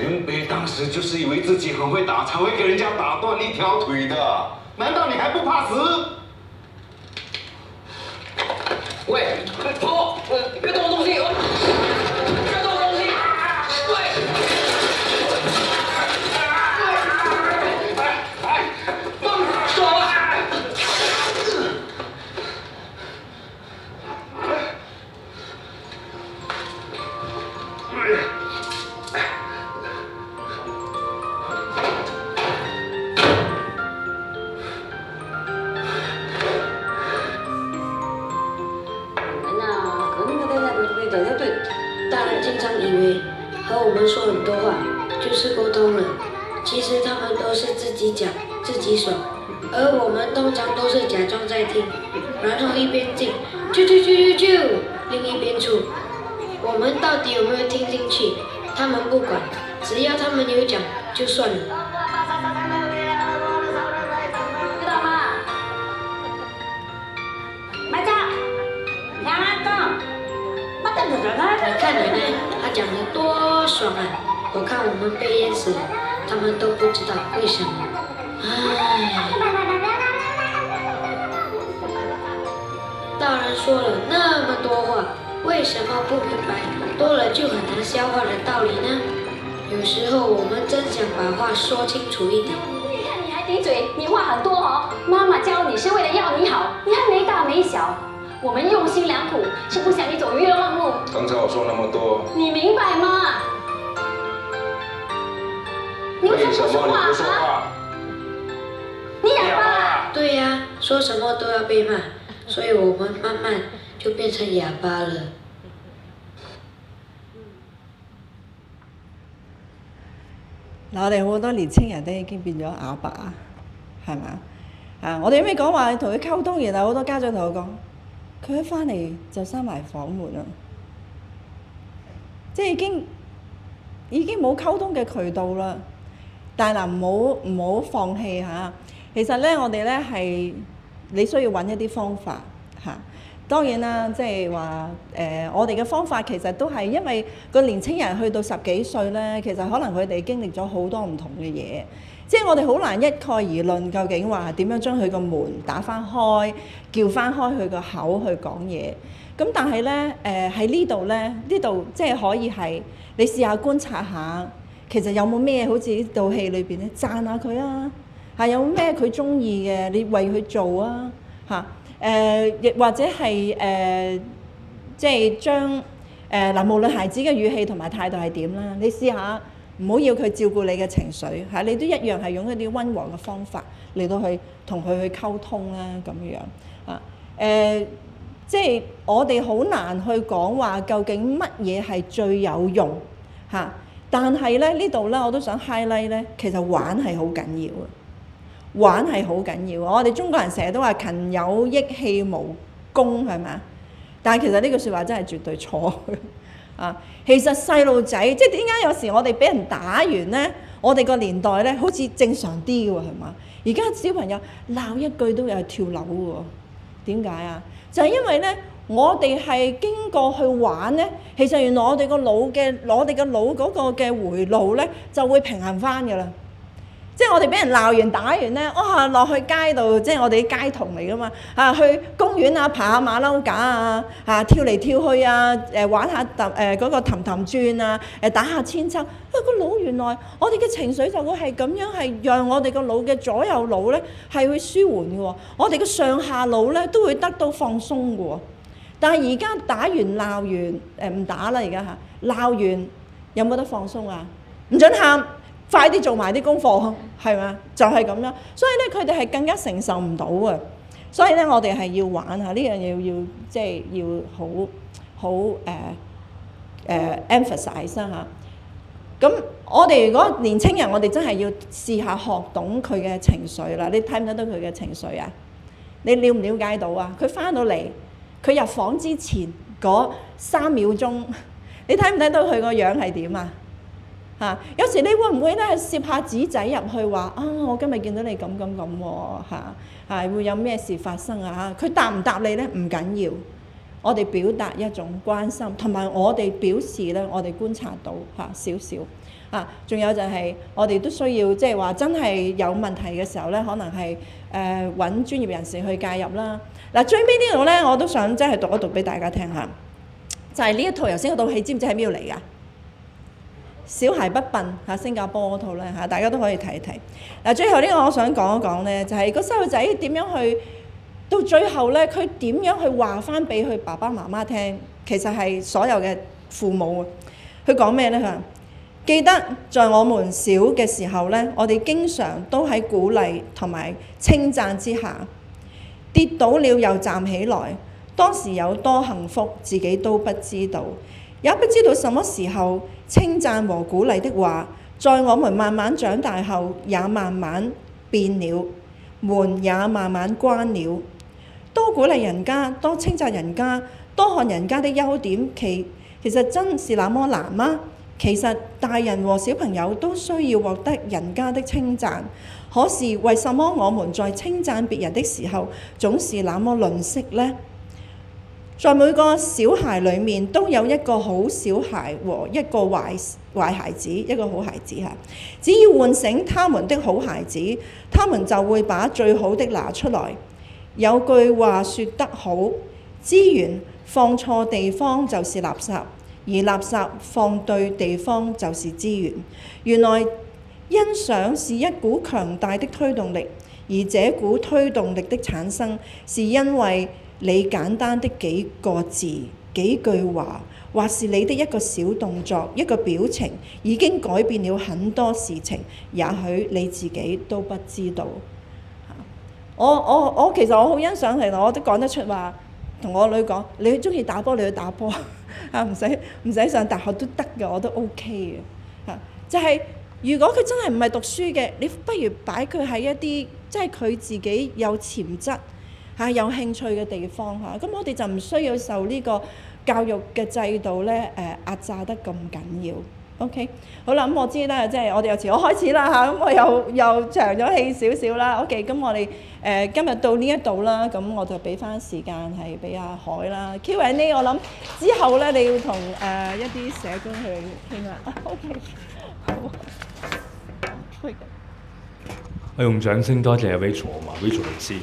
林北当时就是以为自己很会打，才会给人家打断一条腿的。难道你还不怕死？喂，跑！你别动我东西！别动我东西！喂！走啊！大人经常以为和我们说很多话就是沟通了，其实他们都是自己讲自己爽，而我们通常都是假装在听，然后一边进啾啾啾啾啾，另一边出。我们到底有没有听进去？他们不管，只要他们有讲就算了。知道吗？咪走，聽我講，乜都唔做啦。你看奶奶，她讲得多爽啊！我看我们被淹死了，他们都不知道为什么。唉，大人说了那么多话，为什么不明白多了就很难消化的道理呢？有时候我们真想把话说清楚一点。你看你还顶嘴，你话很多哦。妈妈教你是为了要你好，你还没大没小。我们用心良苦，是不想你走冤枉路。刚才我说那么多，你明白吗？你为什么不说话啊？你哑巴！对呀，说什麼都要被罵，所以我們慢慢就變成啞巴了。嗱，我哋好多年青人都已經變咗啞巴，係咪？我哋咩講話同佢溝通，然後好多家長同我講，佢一翻嚟就閂埋房門啦，即係已經冇溝通嘅渠道啦。但係嗱，唔好放棄嚇。其實咧，我哋咧係你需要揾一啲方法嚇。當然啦，即係話我哋嘅方法其實都係因為個年青人去到10幾歲咧，其實可能佢哋經歷咗好多唔同嘅嘢，即係我哋好難一概而論究竟話點樣將佢個門打翻開，叫翻開佢個口去講嘢。咁但係咧喺呢度即係可以係你試下觀察下，其實有冇咩好似呢套戲裏邊咧讚下佢啊，有咩佢中意嘅，你為佢做啊嚇。亦或者係即係將無論孩子嘅語氣同埋態度係點啦，你試下唔好要佢照顧你嘅情緒嚇，你都一樣係用一啲溫和嘅方法嚟到去同佢去溝通啦咁樣啊。即係我哋好難去講話究竟乜嘢係最有用嚇，但係咧呢度咧我都想 highlight 咧，其實玩係好緊要嘅。玩係好緊要，我哋中國人成日都話勤有益氣無功，係咪啊？但係其實呢句説話真係絕對錯啊！其實細路仔即係點解有時我哋俾人打完咧，我哋個年代咧好似正常啲嘅喎，係嘛？而家小朋友鬧一句都有跳樓嘅喎，點解啊？就係因為咧，我哋係經過去玩咧，其實原來我哋個腦嗰個嘅回路咧就會平衡翻㗎啦。即係我哋俾人鬧完打完咧，哇落去街度，即係我哋啲街童嚟噶嘛去公園啊，爬下馬騮架啊，跳嚟跳去啊，玩下嗰個氹氹轉啊，打下千秋，個腦原來我哋嘅情緒就會係咁樣，係讓我哋個腦嘅左右腦咧係會舒緩嘅喎，我哋嘅上下腦咧都會得到放鬆嘅喎。但係而家打完鬧完唔打啦，而家鬧完有冇得放鬆啊？唔準喊，快啲做埋啲功課，係咪？就係咁樣。所以咧佢哋係更加承受唔到啊。所以咧我哋係要玩下呢樣嘢，要即係要好emphasize 嚇。咁我哋如果年青人，我哋真係要試下學懂佢嘅情緒啦。你睇唔睇到佢嘅情緒啊？你了唔了解到啊？佢翻到嚟，佢入房之前嗰3秒鐘，你睇唔睇到佢個樣係點啊？有時你會唔會咧攝下紙仔入去話我今日見到你咁喎會有咩事發生啊？佢答唔答你咧唔緊要，我哋表達一種關心，同埋我哋表示咧，我哋觀察到少少仲有就係我哋都需要即係話真係有問題嘅時候咧，可能係揾專業人士去介入啦。最尾呢度咧，我都想即係讀一讀俾大家聽下，就係呢一套頭先嗰套戲，知唔知喺邊度嚟㗎？小孩不笨新加坡嗰套咧大家都可以睇一睇。最後呢個我想講一講咧，就係個細路仔點樣去到最後咧，佢點樣去話翻俾佢爸爸媽媽聽，其實係所有嘅父母。佢講咩咧？佢話記得在我們小嘅時候咧，我哋經常都喺鼓勵同埋稱讚之下，跌倒了又站起來，當時有多幸福，自己都不知道，也不知道什麼時候稱讚和鼓勵的話，在我們慢慢長大後也慢慢變了，門也慢慢關了。多鼓勵人家，多稱讚人家，多看人家的優點，其實真是那麼難嗎？其實大人和小朋友都需要獲得人家的稱讚，可是為什麼我們在稱讚別人的時候總是那麼吝嗇呢？在每個小孩裡面都有一個好小孩和一個壞孩子，一個好孩子嚇。只要喚醒他們的好孩子，他們就會把最好的拿出來。有句話說得好，資源放錯地方就是垃圾，而垃圾放對地方就是資源。原來欣賞是一股強大的推動力，而這股推動力的產生是因為你簡單的幾個字、幾句話，或是你的一個小動作、一個表情，已經改變了很多事情，也許你自己都不知道。其實我好欣賞你，我都講得出話，同我女講，你中意打波你去打波唔使上大學都得嘅，我都 OK 嘅。就係如果佢真係唔係讀書嘅，你不如擺佢喺一啲即係佢自己有潛質有興趣嘅地方咁我哋就唔需要受呢個教育嘅制度咧壓榨得咁緊要。OK， 好啦，咁我知啦，即係我哋又遲我開始啦咁我又長咗氣少少啦。OK， 咁我哋今日到呢一度啦，咁我就俾翻時間係俾阿海啦。Q&A 我諗之後咧你要同一啲社工去傾啦。OK， 好。我用掌聲多謝 Rachel 同埋 Rachel 老師。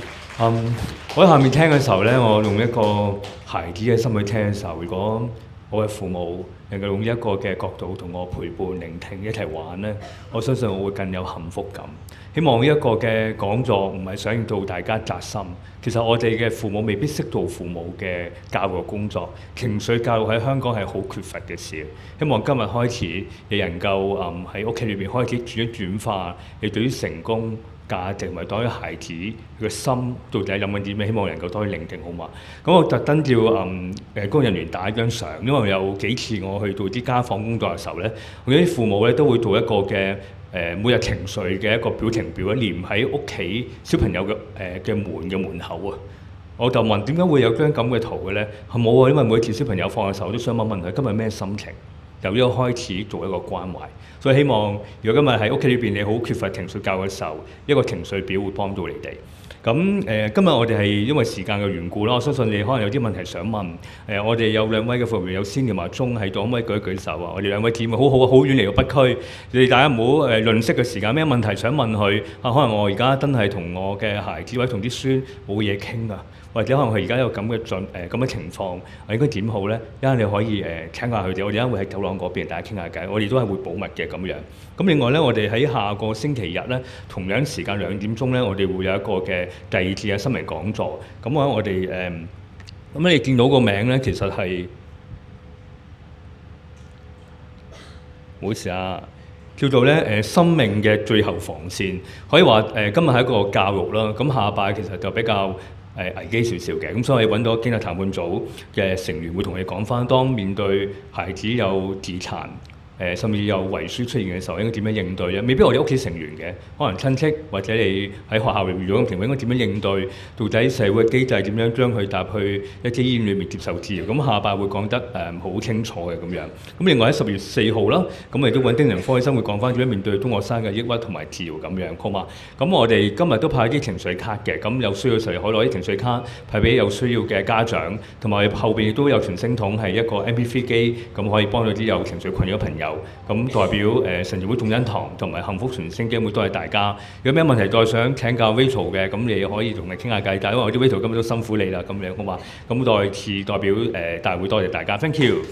我喺下面聽嘅時候咧，我用一個孩子嘅心去聽嘅時候，如果我嘅父母能夠用一個嘅角度同我陪伴、聆聽一齊玩咧，我相信我會更有幸福感。希望呢一個嘅講座唔係想令到大家扎心，其實我哋嘅父母未必識做父母嘅教育工作，情緒教育喺香港係好缺乏嘅事。希望今日開始，你能夠喺屋企裏邊開始轉化你對於成功價值，同埋對於孩子佢嘅心到底諗緊啲咩？希望能夠多啲聆聽，好嘛？咁我特登叫工作人員打一張相，因為有幾次我去到啲家訪工作嘅時候咧，我啲父母咧都會做一個嘅每日情緒嘅一個表情表，黏喺屋企小朋友嘅門口啊。我就問點解會有張咁嘅圖嘅咧？係冇啊，因為每次小朋友放嘅時候，我都想問佢今日咩心情。由呢個開始做一個關懷，所以希望如果今日喺屋企裏邊你好缺乏情緒教育嘅時候，一個情緒表會幫到你哋。咁今日我哋係因為時間嘅緣故啦，我相信你可能有啲問題想問。我哋有兩位嘅服務員，有先同埋鐘喺度，可唔可以舉一舉手啊？我哋兩位姊妹好好好遠嚟到北區，你哋大家唔好吝嗇嘅時間，咩問題想問佢可能我而家真係同我嘅孩子或者同啲孫冇嘢傾啊，或者可能佢而家有咁嘅情況，我應該點好咧？一陣你可以請下佢哋，我哋一陣會喺走廊廊嗰邊，大家傾下偈。我哋都係會保密嘅咁樣。咁另外咧，我哋喺下個星期日咧，同樣時間2點鐘咧，我哋會有一個嘅第2次嘅心靈講座。咁我哋咁你見到個名咧，其實係唔好意思啊，叫做咧生命嘅最後防線，可以話今日係一個教育啦。咁下拜其實就比較危機少少嘅，咁所以揾到經濟談判組嘅成員會同你講翻，當面對孩子有自殘。甚至有遺書出現嘅時候，應該點樣應對咧？未必我哋屋企成員嘅，可能親戚或者你喺學校遇到咁情況，應該點樣應對？到底社會嘅機制點樣將佢搭去一啲醫院裏面接受治療？咁下拜會講得好清楚嘅咁樣。咁另外喺10月4號啦，咁我哋都揾精神科醫生會講翻點樣面對中學生嘅抑鬱同埋治療咁樣，好嘛？咁我哋今日都派啲情緒卡嘅，咁有需要時可攞啲情緒卡派俾有需要嘅家長，同埋後邊亦都有傳聲筒係一個 MP3 機，咁可以幫到啲有情緒困擾嘅朋友。咁代表神召會眾恩堂同埋幸福傳聲基金會都係大家。有咩問題再想請教 Rachel 嘅，咁你可以同佢傾下偈。但因為我啲 Rachel 今日都辛苦你啦，咁樣好嘛？咁再次代表大會多謝大家 ，thank you。